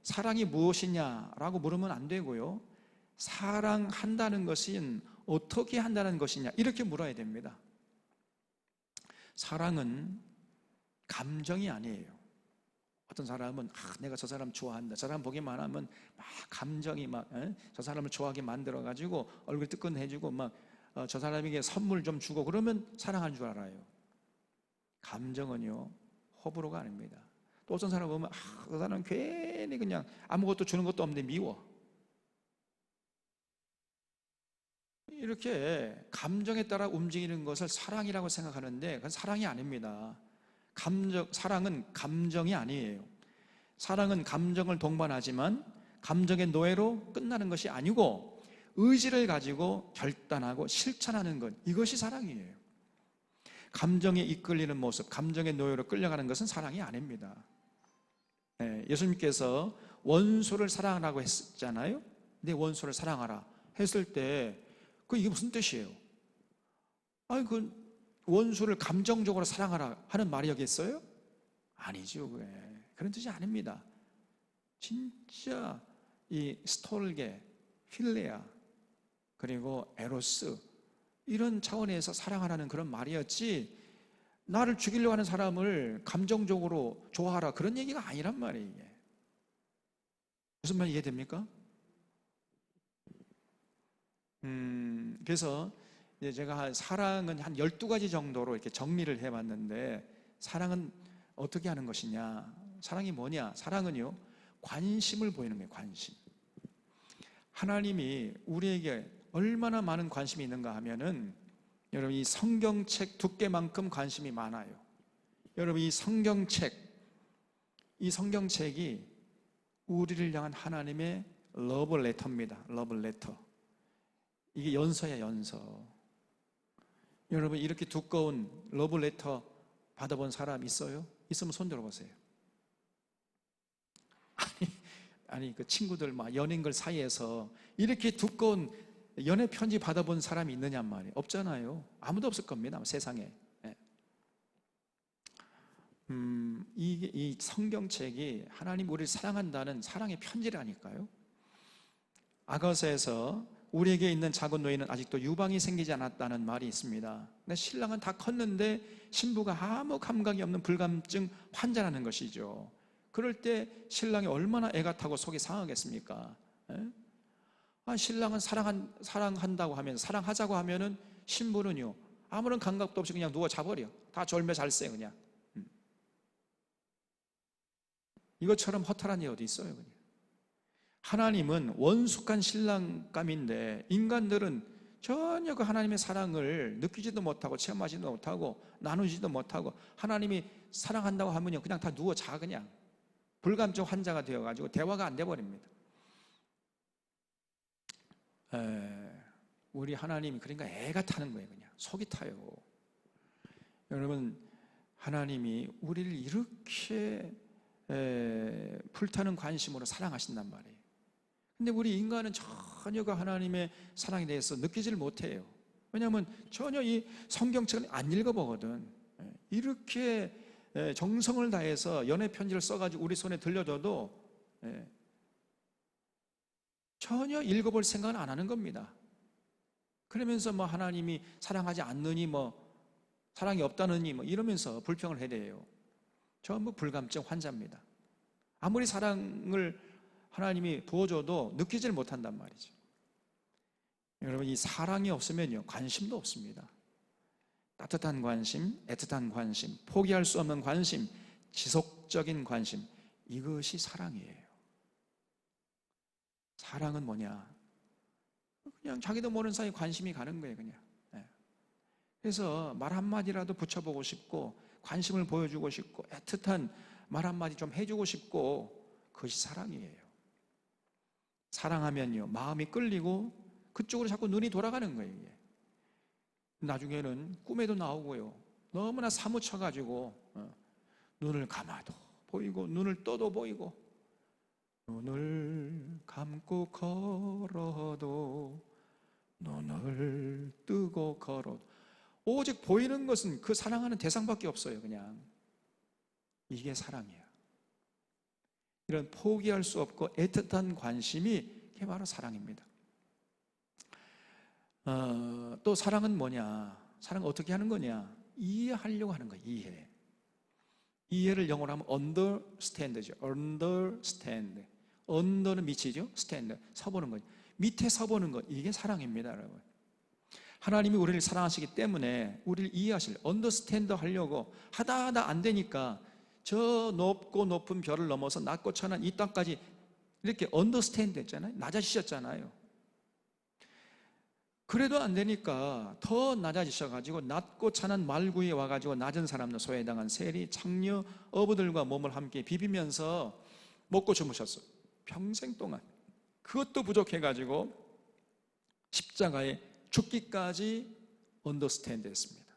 사랑이 무엇이냐라고 물으면 안 되고요. 사랑한다는 것은 어떻게 한다는 것이냐, 이렇게 물어야 됩니다. 사랑은 감정이 아니에요. 어떤 사람은 내가 저 사람 좋아한다, 저 사람 보기만 하면 막 감정이 저 사람을 좋아하게 만들어가지고 얼굴 뜨끈해지고 저 사람에게 선물 좀 주고 그러면 사랑한 줄 알아요. 감정은요, 호불호가 아닙니다. 또 어떤 사람 보면 저 사람은 괜히 그냥 아무것도 주는 것도 없는데 미워. 이렇게 감정에 따라 움직이는 것을 사랑이라고 생각하는데 그건 사랑이 아닙니다. 사랑은 감정이 아니에요. 사랑은 감정을 동반하지만 감정의 노예로 끝나는 것이 아니고 의지를 가지고 결단하고 실천하는 것, 이것이 사랑이에요. 감정에 이끌리는 모습, 감정의 노예로 끌려가는 것은 사랑이 아닙니다. 예수님께서 원수를 사랑하라고 했잖아요. 내 원수를 사랑하라 했을 때 이게 무슨 뜻이에요? 그 원수를 감정적으로 사랑하라 하는 말이 여기 있어요? 아니죠. 그런 뜻이 아닙니다. 진짜 이 스톨게, 필레아, 그리고 에로스, 이런 차원에서 사랑하라는 그런 말이었지, 나를 죽이려고 하는 사람을 감정적으로 좋아하라, 그런 얘기가 아니란 말이에요. 이게 무슨 말 이해됩니까? 그래서 제가 사랑은 한 12가지 정도로 이렇게 정리를 해봤는데, 사랑은 어떻게 하는 것이냐? 사랑이 뭐냐? 사랑은요, 관심을 보이는 거예요. 관심. 하나님이 우리에게 얼마나 많은 관심이 있는가 하면은, 여러분 이 성경책 두께만큼 관심이 많아요. 여러분 이 성경책이 우리를 향한 하나님의 러브레터입니다. 러브레터. 이게 연서야, 연서. 여러분 이렇게 두꺼운 러브레터 받아본 사람 있어요? 있으면 손 들어보세요. 아니 그 친구들 연인들 사이에서 이렇게 두꺼운 연애 편지 받아본 사람이 있느냔 말이에요. 없잖아요. 아무도 없을 겁니다, 세상에. 이 성경책이 하나님 우리를 사랑한다는 사랑의 편지라니까요. 아가서에서 우리에게 있는 작은 노예는 아직도 유방이 생기지 않았다는 말이 있습니다. 근데 신랑은 다 컸는데 신부가 아무 감각이 없는 불감증 환자라는 것이죠. 그럴 때 신랑이 얼마나 애가 타고 속이 상하겠습니까? 신랑은 사랑한다고 하면, 사랑하자고 하면은 신부는요, 아무런 감각도 없이 그냥 누워 자버려. 다 졸며 잘세 그냥. 이것처럼 허탈한 일 어디 있어요? 그냥. 하나님은 원숙한 신랑감인데 인간들은 전혀 그 하나님의 사랑을 느끼지도 못하고 체험하지도 못하고 나누지도 못하고, 하나님이 사랑한다고 하면요 그냥 다 누워 자. 그냥 불감증 환자가 되어가지고 대화가 안 돼버립니다. 우리 하나님이 그러니까 애가 타는 거예요. 그냥 속이 타요. 여러분 하나님이 우리를 이렇게 불타는 관심으로 사랑하신단 말이에요. 근데 우리 인간은 전혀 그 하나님의 사랑에 대해서 느끼지를 못해요. 왜냐하면 전혀 이 성경책을 안 읽어보거든. 이렇게 정성을 다해서 연애 편지를 써가지고 우리 손에 들려줘도 전혀 읽어볼 생각은 안 하는 겁니다. 그러면서 하나님이 사랑하지 않느니 사랑이 없다느니 이러면서 불평을 해대요. 전부 불감증 환자입니다. 아무리 사랑을 하나님이 부어줘도 느끼질 못한단 말이죠. 여러분 이 사랑이 없으면요 관심도 없습니다. 따뜻한 관심, 애틋한 관심, 포기할 수 없는 관심, 지속적인 관심, 이것이 사랑이에요. 사랑은 뭐냐? 그냥 자기도 모르는 사이에 관심이 가는 거예요. 그냥. 그래서 말 한마디라도 붙여보고 싶고, 관심을 보여주고 싶고, 애틋한 말 한마디 좀 해주고 싶고, 그것이 사랑이에요. 사랑하면요 마음이 끌리고 그쪽으로 자꾸 눈이 돌아가는 거예요. 이게. 나중에는 꿈에도 나오고요, 너무나 사무쳐가지고 눈을 감아도 보이고 눈을 떠도 보이고, 눈을 감고 걸어도 눈을 뜨고 걸어도 오직 보이는 것은 그 사랑하는 대상밖에 없어요. 그냥 이게 사랑이야. 이런 포기할 수 없고 애틋한 관심이, 그게 바로 사랑입니다. 또 사랑은 뭐냐? 사랑 어떻게 하는 거냐? 이해하려고 하는 거예요. 이해를 영어로 하면 understand죠. understand. under는 밑이죠. stand. 서보는 거죠. 밑에 서보는 것. 이게 사랑입니다, 여러분. 하나님이 우리를 사랑하시기 때문에 우리를 이해하실, understand 하려고 하다 안 되니까 저 높고 높은 별을 넘어서 낮고 천한 이 땅까지 이렇게 understand 했잖아요. 낮아지셨잖아요. 그래도 안 되니까 더 낮아지셔가지고 낮고 찬한 말구에 와가지고 낮은 사람들, 소외 해당한 세리, 창녀, 어부들과 몸을 함께 비비면서 먹고 주무셨어요. 평생 동안. 그것도 부족해가지고 십자가에 죽기까지 언더스탠드 했습니다.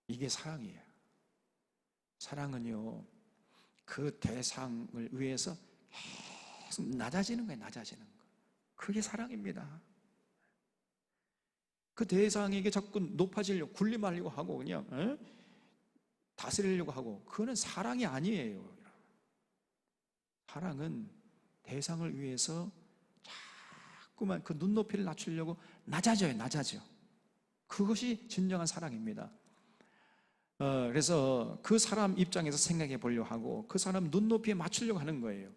이게 사랑이에요. 사랑은요, 그 대상을 위해서 계속 낮아지는 거예요. 낮아지는 거. 그게 사랑입니다. 그 대상에게 자꾸 높아지려고, 군림하려고 하고 그냥 다스리려고 하고, 그거는 사랑이 아니에요. 사랑은 대상을 위해서 자꾸만 그 눈높이를 낮추려고 낮아져. 그것이 진정한 사랑입니다. 그래서 그 사람 입장에서 생각해 보려고 하고 그 사람 눈높이에 맞추려고 하는 거예요.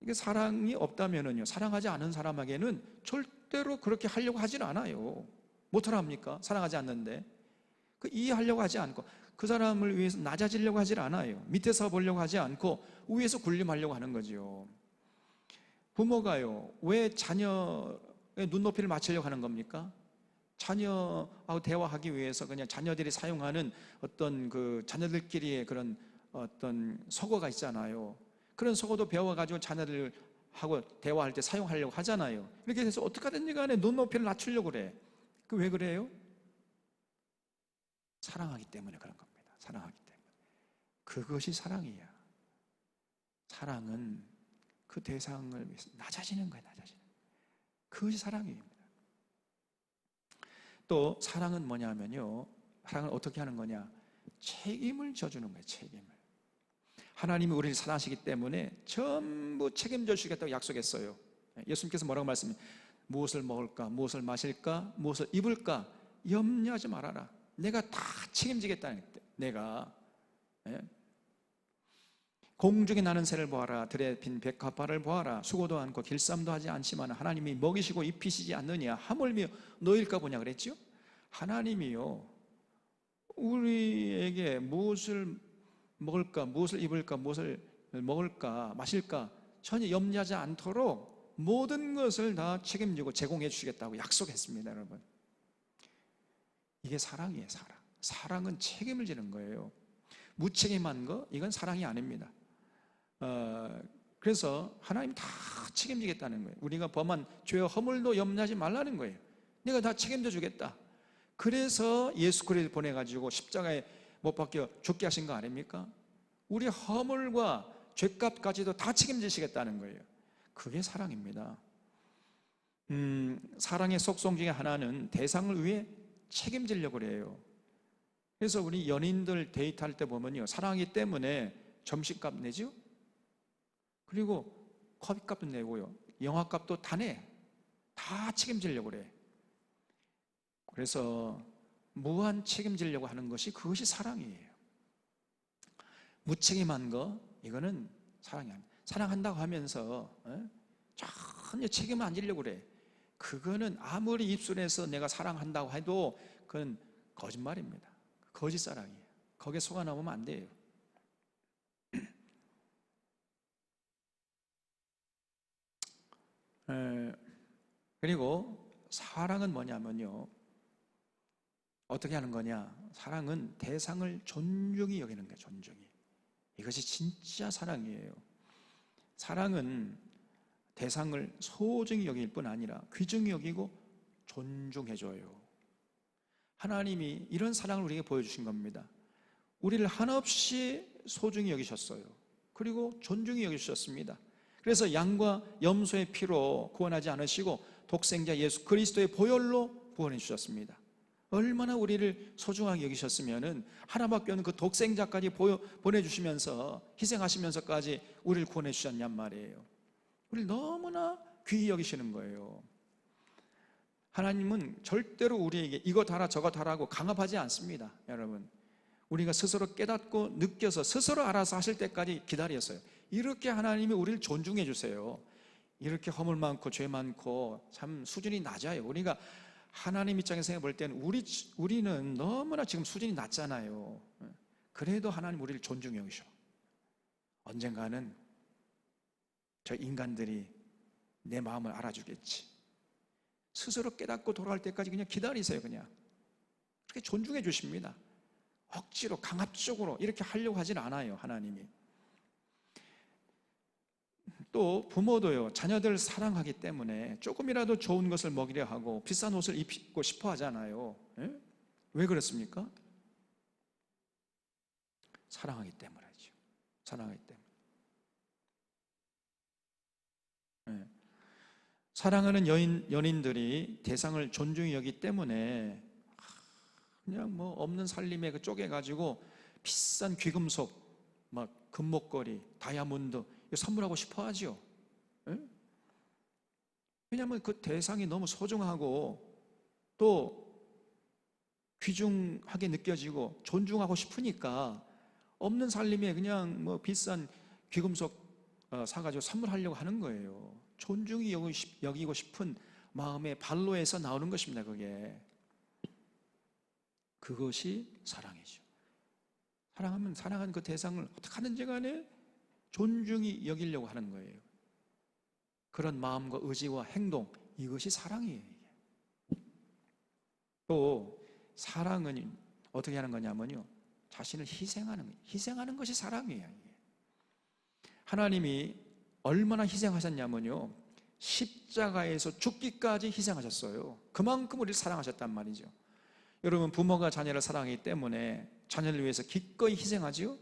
이게 사랑이 없다면은요, 사랑하지 않은 사람에게는 절대로 그렇게 하려고 하질 않아요. 못하라 합니까? 사랑하지 않는데. 그 이해하려고 하지 않고 그 사람을 위해서 낮아지려고 하질 않아요. 밑에서 보려고 하지 않고 위에서 군림하려고 하는 거죠. 부모가요, 왜 자녀의 눈높이를 맞추려고 하는 겁니까? 자녀하고 대화하기 위해서 그냥 자녀들이 사용하는 어떤 그 자녀들끼리의 그런 어떤 속어가 있잖아요. 그런 속어도 배워가지고 자녀들하고 대화할 때 사용하려고 하잖아요. 이렇게 해서 어떻게 하든지 간에 눈높이를 낮추려고 그래. 그 왜 그래요? 사랑하기 때문에 그런 겁니다. 사랑하기 때문에. 그것이 사랑이야. 사랑은 그 대상을 위해서 낮아지는 거예요. 낮아지는 거예요. 그것이 사랑입니다. 또 사랑은 뭐냐면요, 사랑을 어떻게 하는 거냐? 책임을 져주는 거예요. 책임을. 하나님이 우리를 사랑하시기 때문에 전부 책임져 주시겠다고 약속했어요. 예수님께서 뭐라고 말씀해요? 무엇을 먹을까? 무엇을 마실까? 무엇을 입을까? 염려하지 말아라. 내가 다 책임지겠다는 때, 내가 공중에 나는 새를 보아라. 들에 핀 백합화를 보아라. 수고도 않고 길쌈도 하지 않지만 하나님이 먹이시고 입히시지 않느냐? 하물며 너일까 보냐 그랬죠? 하나님이요, 우리에게 무엇을 먹을까, 무엇을 입을까, 무엇을 먹을까, 마실까 전혀 염려하지 않도록 모든 것을 다 책임지고 제공해 주시겠다고 약속했습니다, 여러분. 이게 사랑이에요, 사랑. 사랑은 책임을 지는 거예요. 무책임한 거, 이건 사랑이 아닙니다. 그래서 하나님 다 책임지겠다는 거예요. 우리가 범한 죄와 허물도 염려하지 말라는 거예요. 내가 다 책임져 주겠다. 그래서 예수 그리스도를 보내가지고 십자가에 못 박혀 죽게 하신 거 아닙니까? 우리 허물과 죄값까지도 다 책임지시겠다는 거예요. 그게 사랑입니다. 사랑의 속성 중에 하나는 대상을 위해 책임지려고 그래요. 그래서 우리 연인들 데이트할 때 보면요, 사랑하기 때문에 점심값 내죠? 그리고 커피값도 내고요, 영화값도 다 내. 다 책임지려고 그래. 그래서 무한 책임지려고 하는 것이, 그것이 사랑이에요. 무책임한 거, 이거는 사랑이 아닙니다. 사랑한다고 하면서 전혀 책임을 안 지려고 그래. 그거는 아무리 입술에서 내가 사랑한다고 해도 그건 거짓말입니다. 거짓 사랑이에요. 거기에 속아 넘으면 안 돼요. 그리고 사랑은 뭐냐면요, 어떻게 하는 거냐? 사랑은 대상을 존중히 여기는 거예요. 존중히. 이것이 진짜 사랑이에요. 사랑은 대상을 소중히 여길 뿐 아니라 귀중히 여기고 존중해줘요. 하나님이 이런 사랑을 우리에게 보여주신 겁니다. 우리를 한없이 소중히 여기셨어요. 그리고 존중히 여기셨습니다. 그래서 양과 염소의 피로 구원하지 않으시고 독생자 예수 그리스도의 보혈로 구원해 주셨습니다. 얼마나 우리를 소중하게 여기셨으면은 하나밖에 없는 그 독생자까지 보내주시면서 희생하시면서까지 우리를 구원해 주셨냔 말이에요. 우리를 너무나 귀히 여기시는 거예요. 하나님은 절대로 우리에게 이거 달아 저거 달라고 강압하지 않습니다. 여러분, 우리가 스스로 깨닫고 느껴서 스스로 알아서 하실 때까지 기다렸어요. 이렇게 하나님이 우리를 존중해 주세요. 이렇게 허물 많고 죄 많고 참 수준이 낮아요. 우리가 하나님 입장에서 볼 때는 우리는 너무나 지금 수준이 낮잖아요. 그래도 하나님 우리를 존중해 오셔. 언젠가는 저 인간들이 내 마음을 알아주겠지. 스스로 깨닫고 돌아갈 때까지 그냥 기다리세요. 그냥 그렇게 존중해 주십니다. 억지로 강압적으로 이렇게 하려고 하진 않아요. 하나님이. 또 부모도요, 자녀들 사랑하기 때문에 조금이라도 좋은 것을 먹이려 하고 비싼 옷을 입고 싶어 하잖아요. 예? 왜 그렇습니까? 사랑하기 때문이죠. 사랑하기 때문에. 예. 사랑하는 연인들이 대상을 존중히 여기기 때문에 그냥 뭐 없는 살림에 그 쪼개가지고 비싼 귀금속, 막 금목걸이, 다이아몬드 선물하고 싶어 하죠. 예? 왜냐하면 그 대상이 너무 소중하고 또 귀중하게 느껴지고 존중하고 싶으니까 없는 살림에 그냥 뭐 비싼 귀금속 사가지고 선물하려고 하는 거예요. 존중이 여기고 싶은 마음의 발로에서 나오는 것입니다. 그것이 사랑이죠. 사랑하면 사랑한 그 대상을 어떻게 하든지 간에 존중이 여기려고 하는 거예요. 그런 마음과 의지와 행동, 이것이 사랑이에요. 또 사랑은 어떻게 하는 거냐면요, 자신을 희생하는 것이 사랑이에요. 하나님이 얼마나 희생하셨냐면요, 십자가에서 죽기까지 희생하셨어요. 그만큼 우리를 사랑하셨단 말이죠. 여러분, 부모가 자녀를 사랑하기 때문에 자녀를 위해서 기꺼이 희생하지요.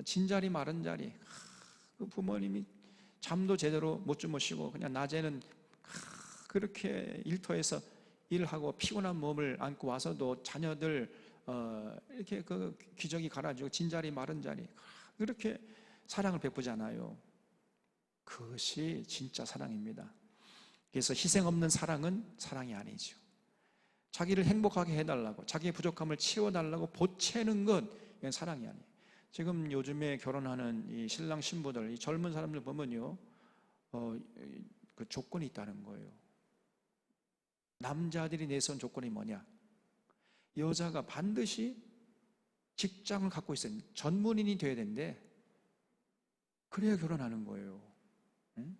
진자리 마른자리, 그 부모님이 잠도 제대로 못 주무시고 그냥 낮에는 그렇게 일터에서 일하고 피곤한 몸을 안고 와서도 자녀들 이렇게 그 기저귀 갈아주고 진자리 마른자리 그렇게 사랑을 베푸잖아요. 그것이 진짜 사랑입니다. 그래서 희생 없는 사랑은 사랑이 아니죠. 자기를 행복하게 해달라고, 자기의 부족함을 채워달라고 보채는 것, 이건 사랑이 아니에요. 지금 요즘에 결혼하는 이 신랑 신부들, 이 젊은 사람들 보면요, 그 조건이 있다는 거예요. 남자들이 내세운 조건이 뭐냐? 여자가 반드시 직장을 갖고 있어야 돼. 전문인이 돼야 되는데, 그래야 결혼하는 거예요. 응?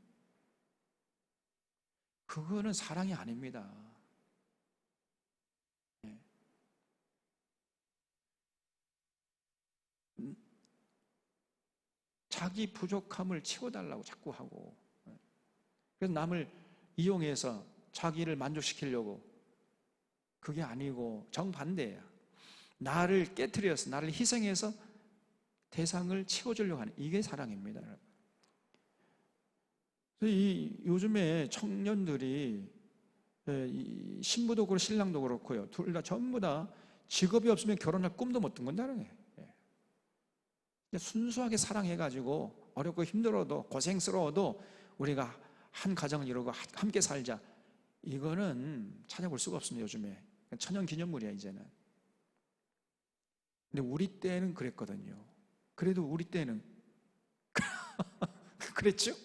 그거는 사랑이 아닙니다. 자기 부족함을 채워달라고 자꾸 하고, 그래서 남을 이용해서 자기를 만족시키려고, 그게 아니고 정반대예요. 나를 깨트려서, 나를 희생해서 대상을 채워주려고 하는, 이게 사랑입니다. 요즘에 청년들이, 신부도 그렇고 신랑도 그렇고요, 둘 다 전부 다 직업이 없으면 결혼할 꿈도 못 꾼다는 거예요. 순수하게 사랑해가지고 어렵고 힘들어도 고생스러워도 우리가 한 가정을 이루고 함께 살자, 이거는 찾아볼 수가 없습니다. 요즘에 천연기념물이야 이제는. 근데 우리 때는 그랬거든요. 그래도 우리 때는 그랬죠?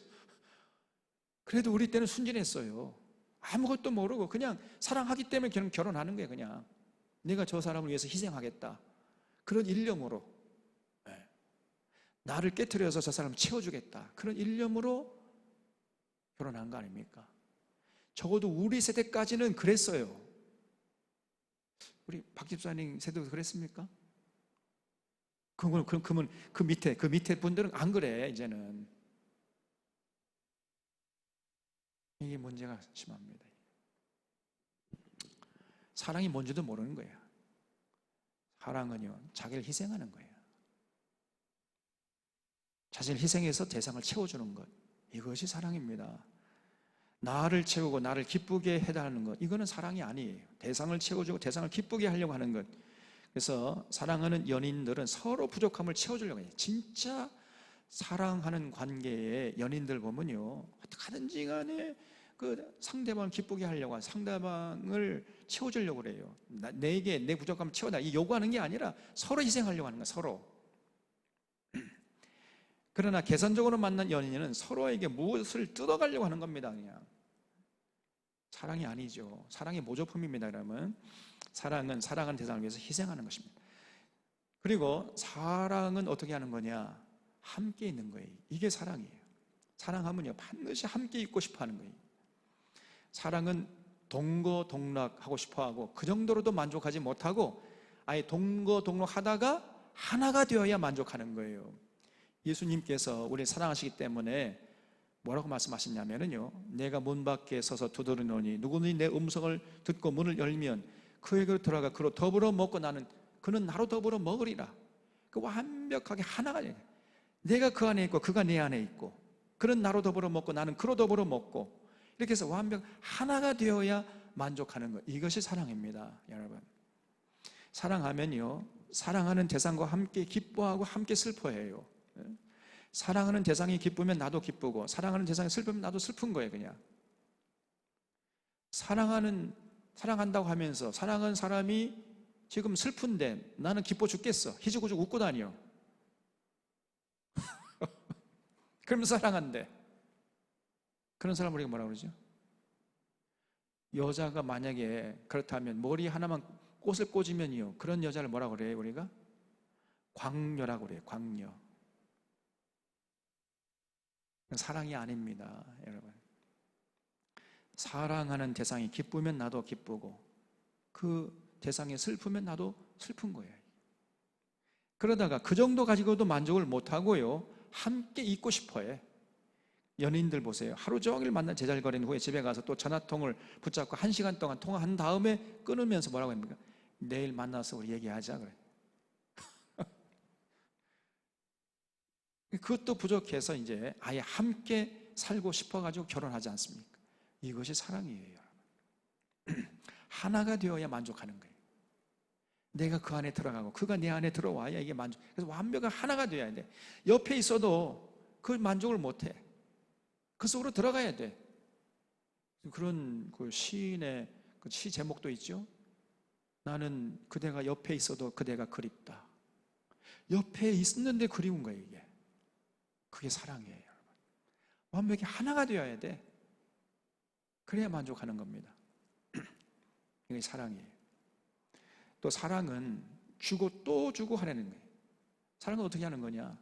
그래도 우리 때는 순진했어요. 아무것도 모르고 그냥 사랑하기 때문에 결혼하는 거예요. 그냥 내가 저 사람을 위해서 희생하겠다, 그런 일념으로, 나를 깨트려서 저 사람을 채워주겠다, 그런 일념으로 결혼한 거 아닙니까? 적어도 우리 세대까지는 그랬어요. 우리 박 집사님 세대도 그랬습니까? 그러면 그 밑에 분들은 안 그래. 이제는 이게 문제가 심합니다. 사랑이 뭔지도 모르는 거예요. 사랑은요, 자기를 희생하는 거예요. 자신을 희생해서 대상을 채워주는 것, 이것이 사랑입니다. 나를 채우고 나를 기쁘게 해달라는 것, 이거는 사랑이 아니에요. 대상을 채워주고 대상을 기쁘게 하려고 하는 것. 그래서 사랑하는 연인들은 서로 부족함을 채워주려고 해요. 진짜 사랑하는 관계의 연인들 보면요, 어떻게 하든지 간에 그 상대방을 기쁘게 하려고, 상대방을 채워주려고 그래요. 내게 내 부족함을 채워다, 이 요구하는 게 아니라 서로 희생하려고 하는 거야, 서로. 그러나 계산적으로 만난 연인은 서로에게 무엇을 뜯어가려고 하는 겁니다. 그냥 사랑이 아니죠. 사랑이 모조품입니다. 그러면 사랑은 사랑하는 대상을 위해서 희생하는 것입니다. 그리고 사랑은 어떻게 하는 거냐? 함께 있는 거예요. 이게 사랑이에요. 사랑하면요, 반드시 함께 있고 싶어 하는 거예요. 사랑은 동거동락하고 싶어 하고, 그 정도로도 만족하지 못하고 아예 동거동락 하다가 하나가 되어야 만족하는 거예요. 예수님께서 우리를 사랑하시기 때문에 뭐라고 말씀하셨냐면요, 내가 문 밖에 서서 두드리노니 누구든지 내 음성을 듣고 문을 열면 그에게로 들어가 그로 더불어 먹고 그는 나로 더불어 먹으리라. 그 완벽하게 하나가 돼요. 내가 그 안에 있고 그가 내 안에 있고, 그는 나로 더불어 먹고 나는 그로 더불어 먹고, 이렇게 해서 완벽 하나가 되어야 만족하는 것. 이것이 사랑입니다, 여러분. 사랑하면요, 사랑하는 대상과 함께 기뻐하고 함께 슬퍼해요. 사랑하는 대상이 기쁘면 나도 기쁘고, 사랑하는 대상이 슬프면 나도 슬픈 거예요. 그냥 사랑한다고 하면서 사랑하는 사람이 지금 슬픈데 나는 기뻐 죽겠어, 희죽희죽 웃고 다녀. 그러면 사랑한대. 그런 사람 우리가 뭐라고 그러죠? 여자가 만약에 그렇다면 머리 하나만 꽃을 꽂으면요, 그런 여자를 뭐라고 그래요? 우리가 광녀라고 그래요. 광녀. 사랑이 아닙니다, 여러분. 사랑하는 대상이 기쁘면 나도 기쁘고, 그 대상이 슬프면 나도 슬픈 거예요. 그러다가 그 정도 가지고도 만족을 못하고요, 함께 있고 싶어해. 연인들 보세요. 하루 종일 만나 제잘거린 후에 집에 가서 또 전화통을 붙잡고 1시간 동안 통화한 다음에 끊으면서 뭐라고 합니까? 내일 만나서 우리 얘기하자 그래. 그것도 부족해서 이제 아예 함께 살고 싶어가지고 결혼하지 않습니까? 이것이 사랑이에요. 하나가 되어야 만족하는 거예요. 내가 그 안에 들어가고 그가 내 안에 들어와야 이게 만족. 그래서 완벽한 하나가 되어야 돼. 옆에 있어도 그 만족을 못해. 그 속으로 들어가야 돼. 그런 그 시인의 그 시 제목도 있죠. 나는 그대가 옆에 있어도 그대가 그립다. 옆에 있는데 그리운 거예요, 이게. 그게 사랑이에요, 여러분. 완벽히 하나가 되어야 돼. 그래야 만족하는 겁니다. 이게 사랑이에요. 또 사랑은 주고 또 주고 하라는 거예요. 사랑은 어떻게 하는 거냐?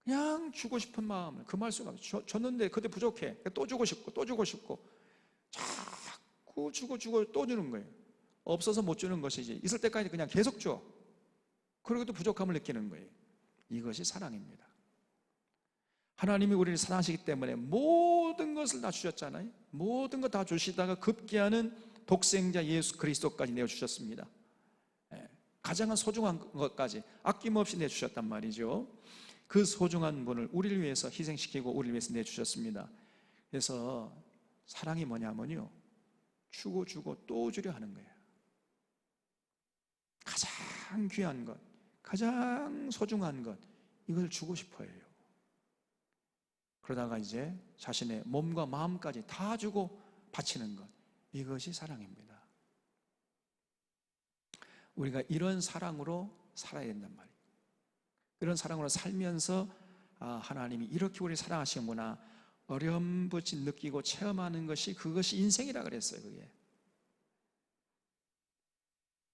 그냥 주고 싶은 마음을 금할 수가 없어요. 줬는데 그때 부족해. 또 주고 싶고 또 주고 싶고 자꾸 주고 또 주는 거예요. 없어서 못 주는 것이지, 있을 때까지 그냥 계속 줘. 그러고도 부족함을 느끼는 거예요. 이것이 사랑입니다. 하나님이 우리를 사랑하시기 때문에 모든 것을 다 주셨잖아요. 모든 것 다 주시다가 급기야는 독생자 예수 그리스도까지 내어주셨습니다. 가장 소중한 것까지 아낌없이 내주셨단 말이죠. 그 소중한 분을 우리를 위해서 희생시키고 우리를 위해서 내주셨습니다. 그래서 사랑이 뭐냐면요, 주고 또 주려 하는 거예요. 가장 귀한 것, 가장 소중한 것, 이걸 주고 싶어 해요. 그러다가 이제 자신의 몸과 마음까지 다 주고 바치는 것, 이것이 사랑입니다. 우리가 이런 사랑으로 살아야 된단 말이에요. 이런 사랑으로 살면서 하나님이 이렇게 우리를 사랑하시는구나 어렴풋이 느끼고 체험하는 것이, 그것이 인생이라 그랬어요. 그게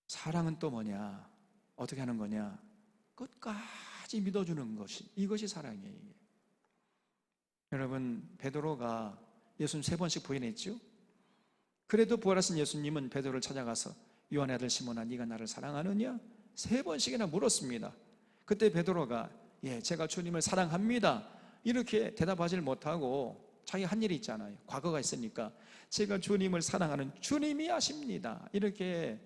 사랑은 또 뭐냐, 어떻게 하는 거냐, 끝까지 믿어주는 것이, 이것이 사랑이에요. 이게. 여러분, 베드로가 예수님 3번씩 부인했죠. 그래도 부활하신 예수님은 베드로를 찾아가서 요한의 아들 시몬아, 네가 나를 사랑하느냐? 3번씩이나 물었습니다. 그때 베드로가 예, 제가 주님을 사랑합니다, 이렇게 대답하지 못하고 자기 한 일이 있잖아요. 과거가 있으니까 제가 주님을 사랑하는 주님이 아십니다, 이렇게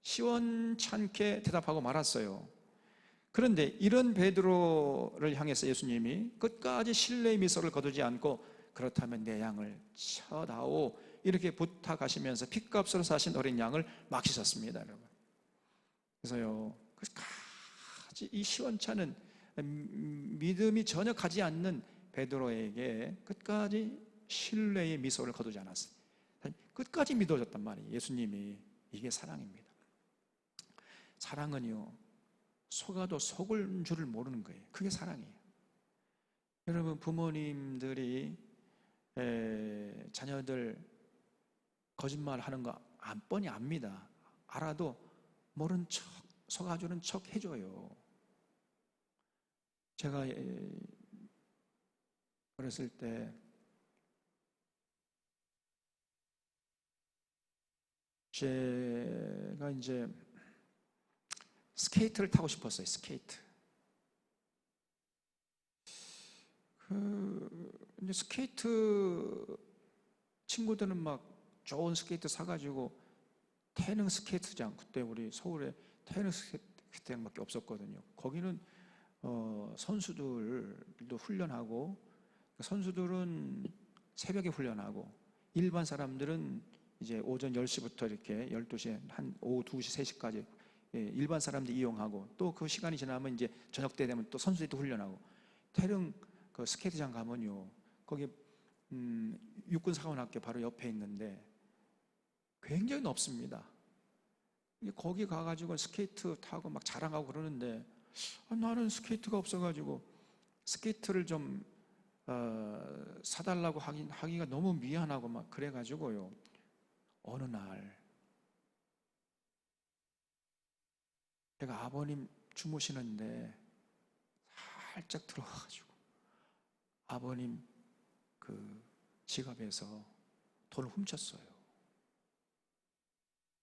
시원찮게 대답하고 말았어요. 그런데 이런 베드로를 향해서 예수님이 끝까지 신뢰의 미소를 거두지 않고 그렇다면 내 양을 쳐다오, 이렇게 부탁하시면서 핏값으로 사신 어린 양을 막히셨습니다, 여러분. 그래서요, 끝까지 이 시원찮은 믿음이 전혀 가지 않는 베드로에게 끝까지 신뢰의 미소를 거두지 않았어요. 끝까지 믿어줬단 말이에요. 예수님이. 이게 사랑입니다. 사랑은요, 속아도 속을 줄을 모르는 거예요. 그게 사랑이에요. 여러분, 부모님들이 자녀들 거짓말 하는 거 뻔히 압니다. 알아도 모른 척, 속아주는 척 해줘요. 제가 어렸을 때 제가 이제 스케이트를 타고 싶었어요. 스케이트. 이제 스케이트 친구들은 막 좋은 스케이트 사가지고 태릉 스케이트장, 그때 우리 서울에 태릉 스케이트장밖에 없었거든요. 거기는 선수들도 훈련하고, 선수들은 새벽에 훈련하고, 일반 사람들은 이제 오전 10시부터 이렇게 12시에 한 오후 2시, 3시까지 일반 사람들 이용하고, 또 그 시간이 지나면 이제 저녁 때 되면 또 선수들도 훈련하고. 태릉 그 스케이트장 가면요, 거기 육군사관학교 바로 옆에 있는데 굉장히 넓습니다. 거기 가가지고 스케이트 타고 막 자랑하고 그러는데, 나는 스케이트가 없어가지고 스케이트를 좀 사달라고 하기가 너무 미안하고 막 그래가지고요, 어느 날 제가 아버님 주무시는데 살짝 들어가가지고 아버님 그 지갑에서 돈을 훔쳤어요.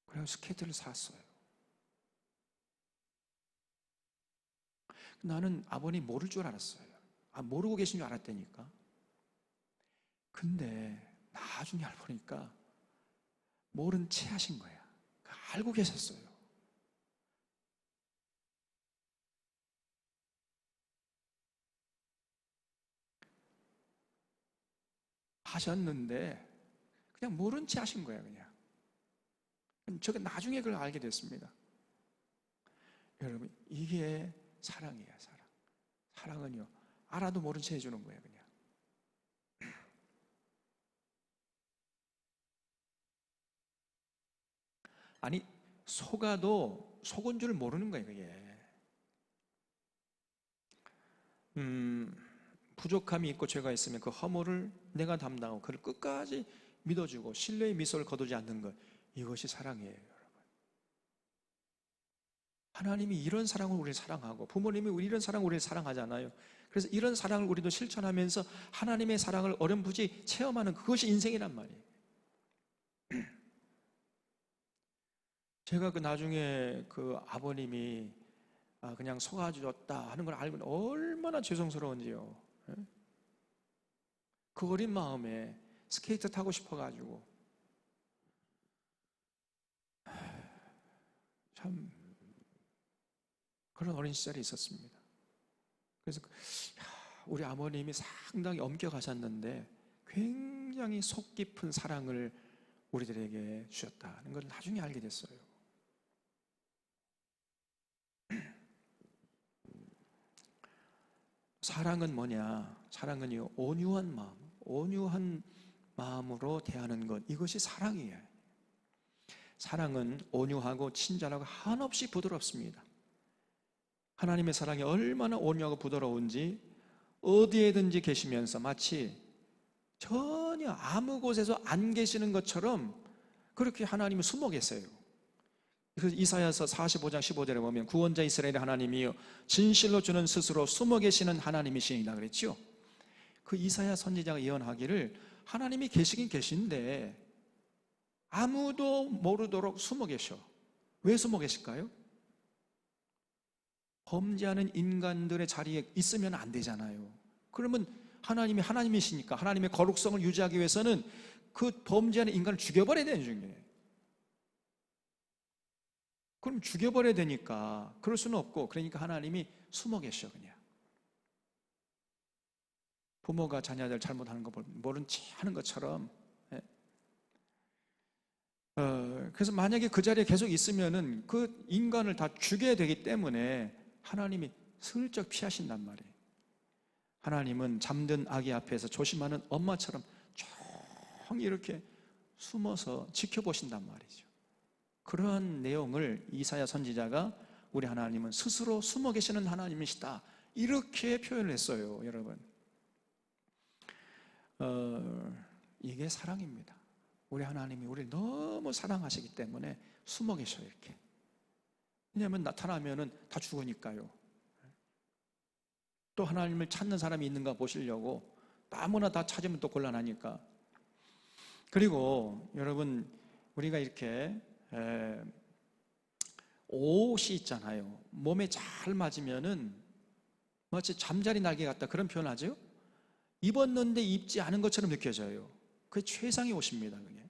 그래서 스케이트를 샀어요. 나는 아버님 모를 줄 알았어요. 모르고 계신 줄 알았다니까. 근데 나중에 알고 보니까 모른 채 하신 거야. 알고 계셨어요. 하셨는데 그냥 모른 채 하신 거야. 그냥. 제가 나중에 그걸 알게 됐습니다. 여러분, 이게 사랑이에요. 사랑. 사랑은요, 알아도 모른 채 해주는 거예요. 그냥. 아니, 속아도 속은 줄 모르는 거예요. 그게. 부족함이 있고 죄가 있으면 그 허물을 내가 담당하고 그를 끝까지 믿어주고 신뢰의 미소를 거두지 않는 것, 이것이 사랑이에요. 여러분, 하나님이 이런 사랑을 우리를 사랑하고, 부모님이 이런 사랑을 우리를 사랑하잖아요. 그래서 이런 사랑을 우리도 실천하면서 하나님의 사랑을 어렴풋이 체험하는, 그것이 인생이란 말이에요. 제가 그 나중에 그 아버님이 그냥 속아주었다 하는 걸 알고 얼마나 죄송스러운지요. 그 어린 마음에 스케이트 타고 싶어가지고 참 그런 어린 시절이 있었습니다. 그래서 우리 아버님이 상당히 엄격하셨는데 굉장히 속 깊은 사랑을 우리들에게 주셨다는 걸 나중에 알게 됐어요. 사랑은 뭐냐? 사랑은요, 온유한 마음으로 대하는 것, 이것이 사랑이에요. 사랑은 온유하고 친절하고 한없이 부드럽습니다. 하나님의 사랑이 얼마나 온유하고 부드러운지 어디에든지 계시면서 마치 전혀 아무 곳에서 안 계시는 것처럼 그렇게 하나님은 숨어 계세요. 그래서 이사야서 45장 15절에 보면 구원자 이스라엘의 하나님이요 진실로 주는 스스로 숨어 계시는 하나님이시니라 그랬죠. 그 이사야 선지자가 예언하기를 하나님이 계시긴 계신데 아무도 모르도록 숨어 계셔. 왜 숨어 계실까요? 범죄하는 인간들의 자리에 있으면 안 되잖아요. 그러면 하나님이 하나님이시니까 하나님의 거룩성을 유지하기 위해서는 그 범죄하는 인간을 죽여버려야 되는 중이에요. 그럼 죽여버려야 되니까 그럴 수는 없고, 그러니까 하나님이 숨어 계셔. 그냥 부모가 자녀들 잘못하는 거 모른 채 하는 것처럼. 그래서 만약에 그 자리에 계속 있으면은 그 인간을 다 죽여야 되기 때문에 하나님이 슬쩍 피하신단 말이에요. 하나님은 잠든 아기 앞에서 조심하는 엄마처럼 조용히 이렇게 숨어서 지켜보신단 말이죠. 그러한 내용을 이사야 선지자가 우리 하나님은 스스로 숨어 계시는 하나님이시다, 이렇게 표현을 했어요. 여러분, 이게 사랑입니다. 우리 하나님이 우리를 너무 사랑하시기 때문에 숨어 계셔요, 이렇게. 왜냐하면 나타나면은 다 죽으니까요. 또 하나님을 찾는 사람이 있는가 보시려고, 아무나 다 찾으면 또 곤란하니까. 그리고 여러분, 우리가 이렇게 옷이 있잖아요. 몸에 잘 맞으면은 마치 잠자리 날개 같다, 그런 표현 하죠. 입었는데 입지 않은 것처럼 느껴져요. 그게 최상의 옷입니다. 그게.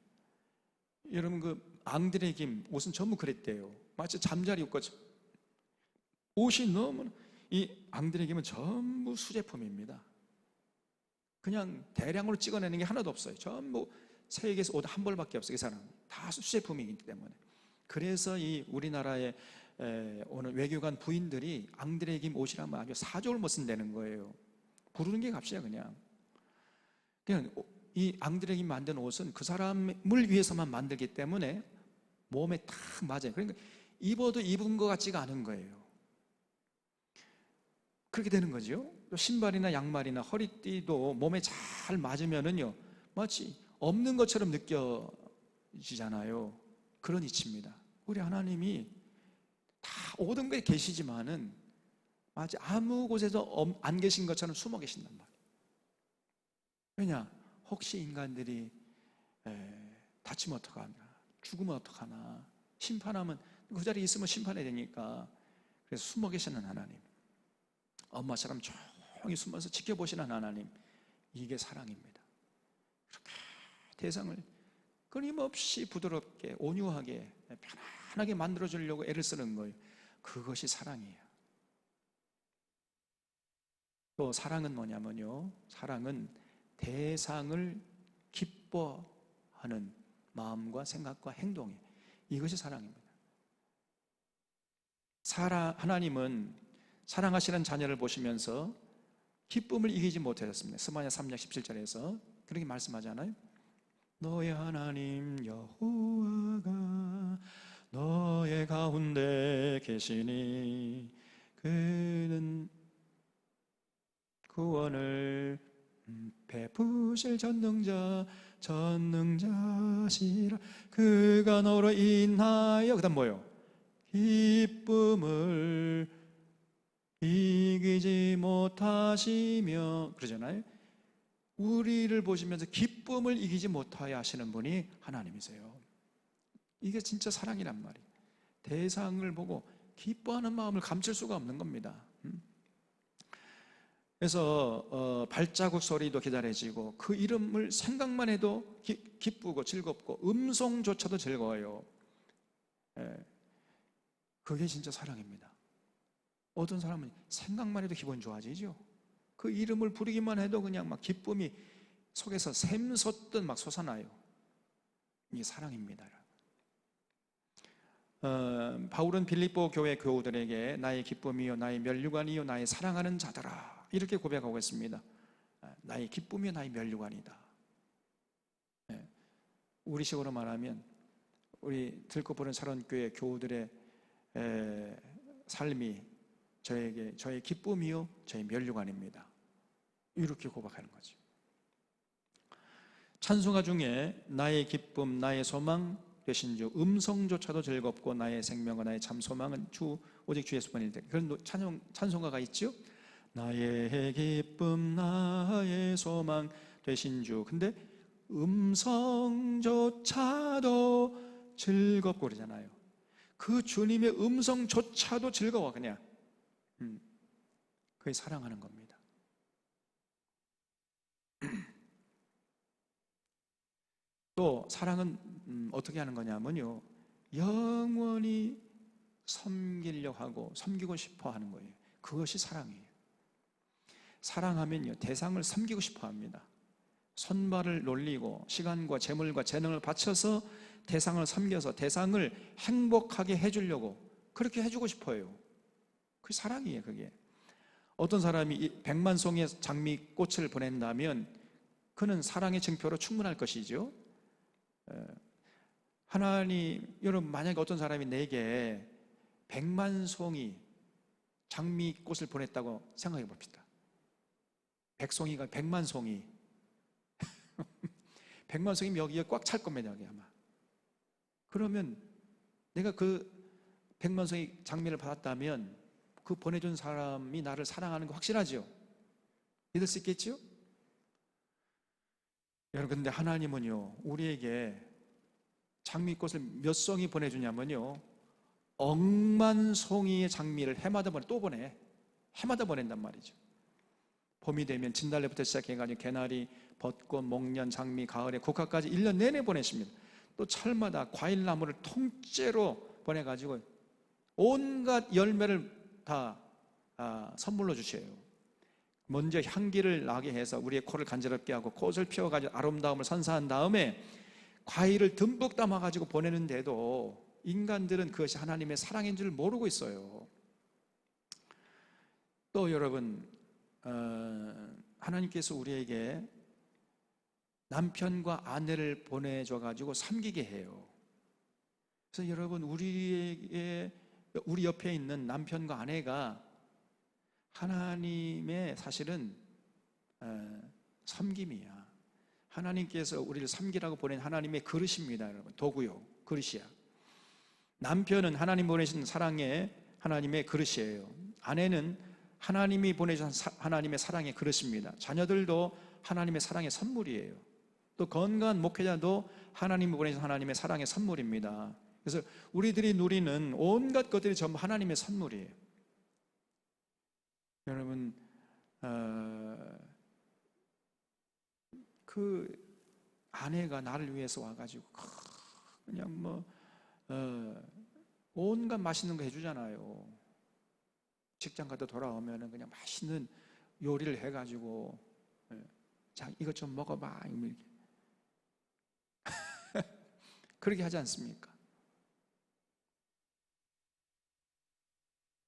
여러분, 그 앙드레김 옷은 전부 그랬대요. 마치 잠자리 옷 같이. 옷이 너무, 이 앙드레김은 전부 수제품입니다. 그냥 대량으로 찍어내는 게 하나도 없어요. 전부 세계에서 옷 한 벌밖에 없어요. 이 사람 다 수제품이기 때문에. 그래서 이 우리나라에 오는 외교관 부인들이 앙드레김 옷이라면 아주 사족을 못 쓴다는 거예요. 부르는 게 값이야. 그냥 이 앙드레김 만든 옷은 그 사람을 위해서만 만들기 때문에 몸에 딱 맞아요. 그러니까 입어도 입은 것 같지가 않은 거예요. 그렇게 되는 거죠. 신발이나 양말이나 허리띠도 몸에 잘 맞으면은요, 마치 없는 것처럼 느껴지잖아요. 그런 이치입니다. 우리 하나님이 다 모든 곳에 계시지만은 마치 아무 곳에서 안 계신 것처럼 숨어 계신단 말이에요. 왜냐? 혹시 인간들이 다치면 어떡하나, 죽으면 어떡하나, 심판하면 그 자리에 있으면 심판해야 되니까. 그래서 숨어 계시는 하나님, 엄마처럼 조용히 숨어서 지켜보시는 하나님, 이게 사랑입니다. 이렇게 대상을 끊임없이 부드럽게 온유하게 편안하게 만들어주려고 애를 쓰는 거예요. 그것이 사랑이에요. 또 사랑은 뭐냐면요, 사랑은 대상을 기뻐하는 마음과 생각과 행동이에요. 이것이 사랑입니다. 하나님은 사랑하시는 자녀를 보시면서 기쁨을 이기지 못하셨습니다. 스마냐 3장 17절에서 그렇게 말씀하잖아요. 너의 하나님 여호와가 너의 가운데 계시니 그는 구원을 베푸실 전능자시라. 그가 너로 인하여 그다음 뭐요? 기쁨을 이기지 못하시며, 그러잖아요. 우리를 보시면서 기쁨을 이기지 못하여 하시는 분이 하나님이세요. 이게 진짜 사랑이란 말이에요. 대상을 보고 기뻐하는 마음을 감출 수가 없는 겁니다. 그래서 발자국 소리도 기다려지고 그 이름을 생각만 해도 기쁘고 즐겁고 음성조차도 즐거워요. 그게 진짜 사랑입니다. 어떤 사람은 생각만 해도 기분 좋아지죠. 그 이름을 부르기만 해도 그냥 막 기쁨이 속에서 샘솟듯 막 솟아나요. 이게 사랑입니다. 바울은 빌립보 교회 교우들에게 나의 기쁨이요 나의 면류관이요 나의 사랑하는 자들아, 이렇게 고백하고 있습니다. 나의 기쁨이요 나의 면류관이다. 우리식으로 말하면 우리 들꽃보는 사랑교회 교우들의 삶이 저의 기쁨이요 저의 면류관입니다. 이렇게 고백하는 거죠. 찬송가 중에 나의 기쁨 나의 소망 되신 주, 음성조차도 즐겁고 나의 생명과 나의 참 소망은 오직 주 예수뿐일 때, 그런 찬송가가 있죠. 나의 기쁨 나의 소망 되신 주. 근데 음성조차도 즐겁고 그러잖아요. 그 주님의 음성조차도 즐거워. 그냥 그게 사랑하는 겁니다. 또 사랑은 어떻게 하는 거냐면요, 영원히 섬기려고 하고 섬기고 싶어 하는 거예요. 그것이 사랑이에요. 사랑하면요 대상을 섬기고 싶어 합니다. 손발을 놀리고 시간과 재물과 재능을 바쳐서 대상을 섬겨서 대상을 행복하게 해주려고 그렇게 해주고 싶어요. 그게 사랑이에요. 그게 어떤 사람이 100만 송의 장미꽃을 보낸다면 그는 사랑의 증표로 충분할 것이죠. 하나님, 여러분 만약에 어떤 사람이 내게 100만 송이 장미꽃을 보냈다고 생각해 봅시다. 백송이가 100만 송이 100만 송이면 여기에 꽉 찰 겁니다. 여기 아마. 그러면 내가 그 100만 송이 장미를 받았다면 그 보내준 사람이 나를 사랑하는 거 확실하죠? 믿을 수 있겠죠? 여러분, 근데 하나님은요, 우리에게 장미꽃을 몇 송이 보내주냐면요, 억만 송이의 장미를 해마다 또 보내. 해마다 보낸단 말이죠. 봄이 되면 진달래부터 시작해가지고 개나리, 벚꽃, 목련, 장미, 가을에 국화까지 1년 내내 보내십니다. 또 철마다 과일나무를 통째로 보내가지고 온갖 열매를 다 선물로 주셔요. 먼저 향기를 나게 해서 우리의 코를 간지럽게 하고 꽃을 피워가지고 아름다움을 선사한 다음에 과일을 듬뿍 담아가지고 보내는데도 인간들은 그것이 하나님의 사랑인 줄 모르고 있어요. 또 여러분, 하나님께서 우리에게 남편과 아내를 보내줘가지고 섬기게 해요. 그래서 여러분, 우리 옆에 있는 남편과 아내가 하나님의 사실은 섬김이야. 하나님께서 우리를 섬기라고 보낸 하나님의 그릇입니다. 여러분, 도구요, 그릇이야. 남편은 하나님 보내신 사랑의 하나님의 그릇이에요. 아내는 하나님이 보내주신 하나님의 사랑의 그릇입니다. 자녀들도 하나님의 사랑의 선물이에요. 또 건강한 목회자도 하나님이 보내주신 하나님의 사랑의 선물입니다. 그래서 우리들이 누리는 온갖 것들이 전부 하나님의 선물이에요. 여러분, 그 아내가 나를 위해서 와가지고 그냥 온갖 맛있는 거 해주잖아요. 직장 갔다 돌아오면은 그냥 맛있는 요리를 해가지고, 자, 이것 좀 먹어봐. 그렇게 하지 않습니까?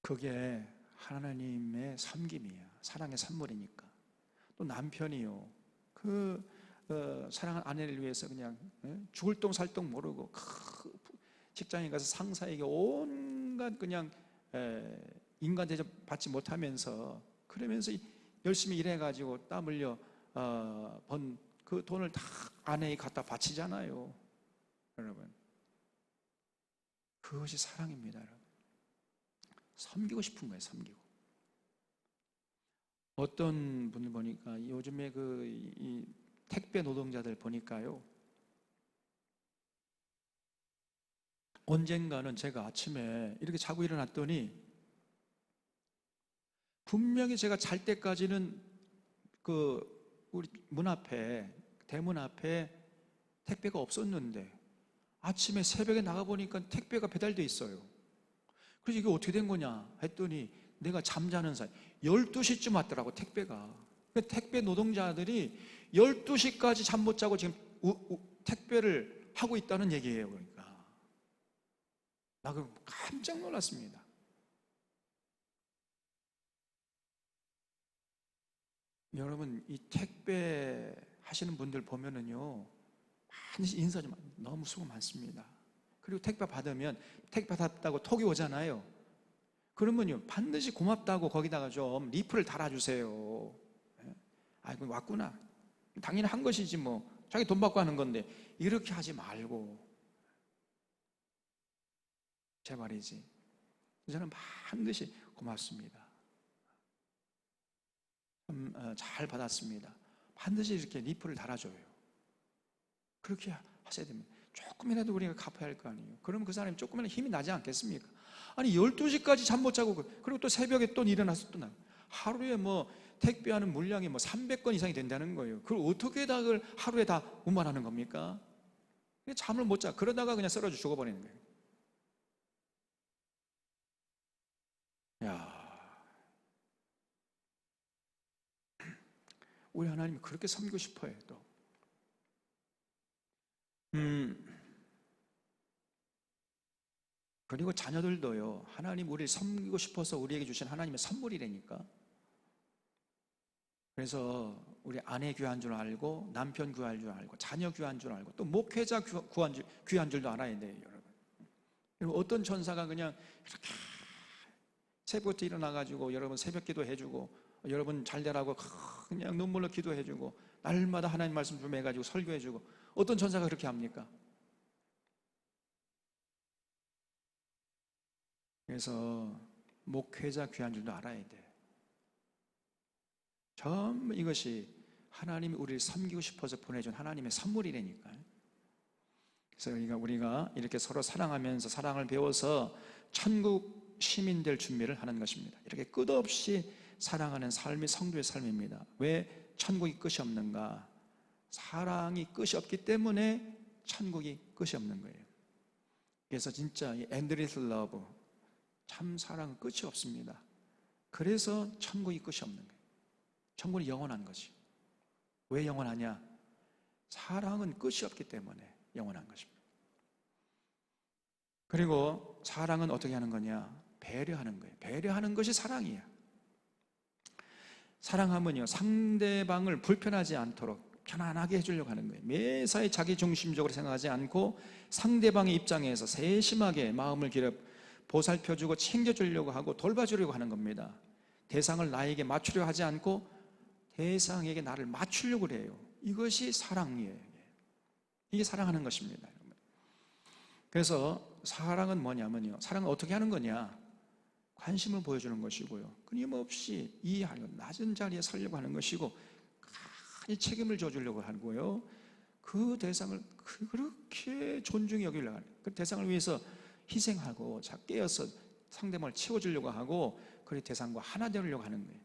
그게 하나님의 섬김이야. 사랑의 선물이니까. 또 남편이요, 사랑하는 아내를 위해서 그냥 죽을 똥 살 똥 모르고 직장에 가서 상사에게 온갖 그냥 인간 대접 받지 못하면서, 그러면서 열심히 일해가지고 땀 흘려 번 그 돈을 다 아내에 갖다 바치잖아요. 여러분, 그것이 사랑입니다. 여러분, 섬기고 싶은 거예요. 섬기고. 어떤 분을 보니까 요즘에 이 택배 노동자들 보니까요, 언젠가는 제가 아침에 이렇게 자고 일어났더니 분명히 제가 잘 때까지는 우리 문 앞에, 대문 앞에 택배가 없었는데 아침에 새벽에 나가보니까 택배가 배달돼 있어요. 그래서 이게 어떻게 된 거냐 했더니 내가 잠자는 사이 12시쯤 왔더라고, 택배가. 택배 노동자들이 12시까지 잠 못 자고 지금 택배를 하고 있다는 얘기예요. 그러니까 나 그럼 깜짝 놀랐습니다. 여러분, 이 택배 하시는 분들 보면은요, 반드시 인사 좀, 너무 수고 많습니다. 그리고 택배 받으면 택배 받았다고 톡이 오잖아요. 그러면요, 반드시 고맙다고 거기다가 좀 리플을 달아주세요. 아이고, 왔구나. 당연히 한 것이지 뭐. 자기 돈 받고 하는 건데. 이렇게 하지 말고. 제 말이지. 저는 반드시 고맙습니다. 잘 받았습니다. 반드시 이렇게 리플을 달아줘요. 그렇게 하셔야 됩니다. 조금이라도 우리가 갚아야 할 거 아니에요. 그러면 그 사람이 조금이라도 힘이 나지 않겠습니까? 아니 12시까지 잠 못 자고, 그리고 또 새벽에 또 일어나서 또 하루에 택배하는 물량이 300건 이상이 된다는 거예요. 그걸 어떻게 다 그걸 하루에 다 운반하는 겁니까? 잠을 못 자. 그러다가 그냥 쓰러져 죽어버리는 거예요. 야, 우리 하나님이 그렇게 섬기고 싶어요. 또 그리고 자녀들도요, 하나님 우리를 섬기고 싶어서 우리에게 주신 하나님의 선물이라니까. 그래서 우리 아내 귀한 줄 알고, 남편 귀한 줄 알고, 자녀 귀한 줄 알고, 또 목회자 귀한 줄도 알아야 돼요, 여러분. 여러분, 어떤 천사가 그냥 이렇게 새벽부터 일어나가지고 여러분 새벽 기도 해주고, 여러분 잘 되라고 그냥 눈물로 기도해주고, 날마다 하나님 말씀 좀 해가지고 설교해주고, 어떤 천사가 그렇게 합니까? 그래서 목회자 귀한 줄도 알아야 돼. 전부 이것이 하나님이 우리를 섬기고 싶어서 보내준 하나님의 선물이라니까요. 그래서 우리가 이렇게 서로 사랑하면서 사랑을 배워서 천국 시민 될 준비를 하는 것입니다. 이렇게 끝없이 사랑하는 삶이 성도의 삶입니다. 왜 천국이 끝이 없는가? 사랑이 끝이 없기 때문에 천국이 끝이 없는 거예요. 그래서 진짜 이 endless love, 참 사랑은 끝이 없습니다. 그래서 천국이 끝이 없는 거예요. 천국은 영원한 것이. 왜 영원하냐? 사랑은 끝이 없기 때문에 영원한 것입니다. 그리고 사랑은 어떻게 하는 거냐? 배려하는 거예요. 배려하는 것이 사랑이에요. 사랑하면요, 상대방을 불편하지 않도록 편안하게 해주려고 하는 거예요. 매사에 자기 중심적으로 생각하지 않고 상대방의 입장에서 세심하게 마음을 기려 보살펴주고 챙겨주려고 하고 돌봐주려고 하는 겁니다. 대상을 나에게 맞추려 하지 않고 대상에게 나를 맞추려고 그래요. 이것이 사랑이에요. 이게 사랑하는 것입니다. 그래서 사랑은 뭐냐면요, 사랑은 어떻게 하는 거냐? 관심을 보여주는 것이고요, 끊임없이 이해하려 낮은 자리에 서려고 하는 것이고, 이 책임을 져주려고 하고요, 그 대상을 그렇게 존중히 여기려고 하는, 그 대상을 위해서 희생하고 깨어서 상대방을 채워주려고 하고, 그 대상과 하나 되려고 하는 거예요.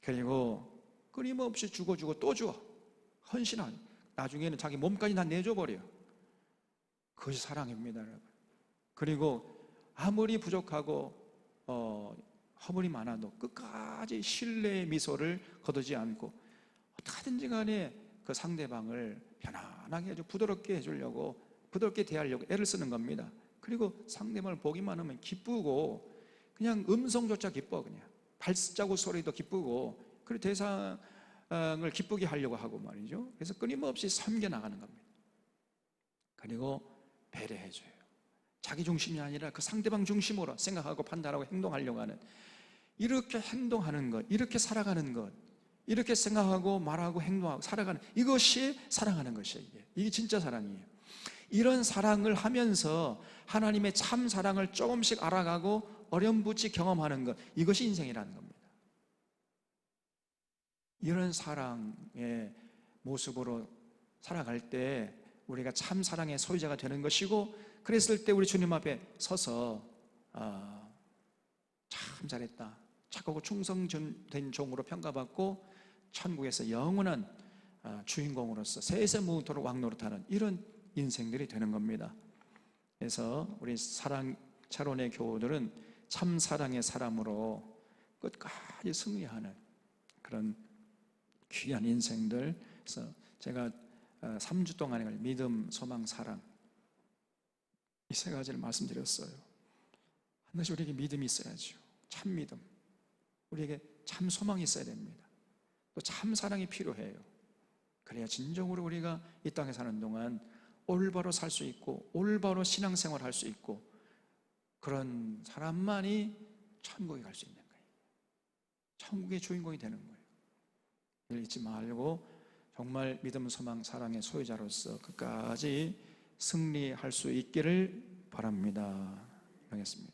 그리고 끊임없이 주고 또 줘. 헌신하고 나중에는 자기 몸까지 다 내줘버려요. 그것이 사랑입니다, 여러분. 그리고 아무리 부족하고 허물이 많아도 끝까지 신뢰의 미소를 거두지 않고 어떻게든지 간에 그 상대방을 편안하게 해주고 부드럽게 해주려고, 부드럽게 대하려고 애를 쓰는 겁니다. 그리고 상대방을 보기만 하면 기쁘고, 그냥 음성조차 기뻐. 그냥 발자국 소리도 기쁘고, 그리고 대상을 기쁘게 하려고 하고 말이죠. 그래서 끊임없이 섬겨나가는 겁니다. 그리고 배려해줘요. 자기 중심이 아니라 그 상대방 중심으로 생각하고 판단하고 행동하려고 하는, 이렇게 행동하는 것, 이렇게 살아가는 것, 이렇게 생각하고 말하고 행동하고 살아가는, 이것이 사랑하는 것이에요. 이게 진짜 사랑이에요. 이런 사랑을 하면서 하나님의 참 사랑을 조금씩 알아가고 어렴풋이 경험하는 것, 이것이 인생이라는 겁니다. 이런 사랑의 모습으로 살아갈 때 우리가 참 사랑의 소유자가 되는 것이고, 그랬을 때 우리 주님 앞에 서서 참 잘했다, 착하고 충성된 종으로 평가받고 천국에서 영원한 주인공으로서 세세무토록 왕노릇하는 이런 인생들이 되는 겁니다. 그래서 우리 사랑 차론의 교우들은 참 사랑의 사람으로 끝까지 승리하는 그런 귀한 인생들. 그래서 제가 3주 동안에 믿음, 소망, 사랑, 이 세 가지를 말씀드렸어요. 반드시 우리에게 믿음이 있어야죠. 참 믿음. 우리에게 참 소망이 있어야 됩니다. 또 참 사랑이 필요해요. 그래야 진정으로 우리가 이 땅에 사는 동안 올바로 살 수 있고 올바로 신앙생활 할 수 있고, 그런 사람만이 천국에 갈 수 있는 거예요. 천국의 주인공이 되는 거예요. 이걸 잊지 말고 정말 믿음, 소망, 사랑의 소유자로서 끝까지 승리할 수 있기를 바랍니다. 하겠습니다.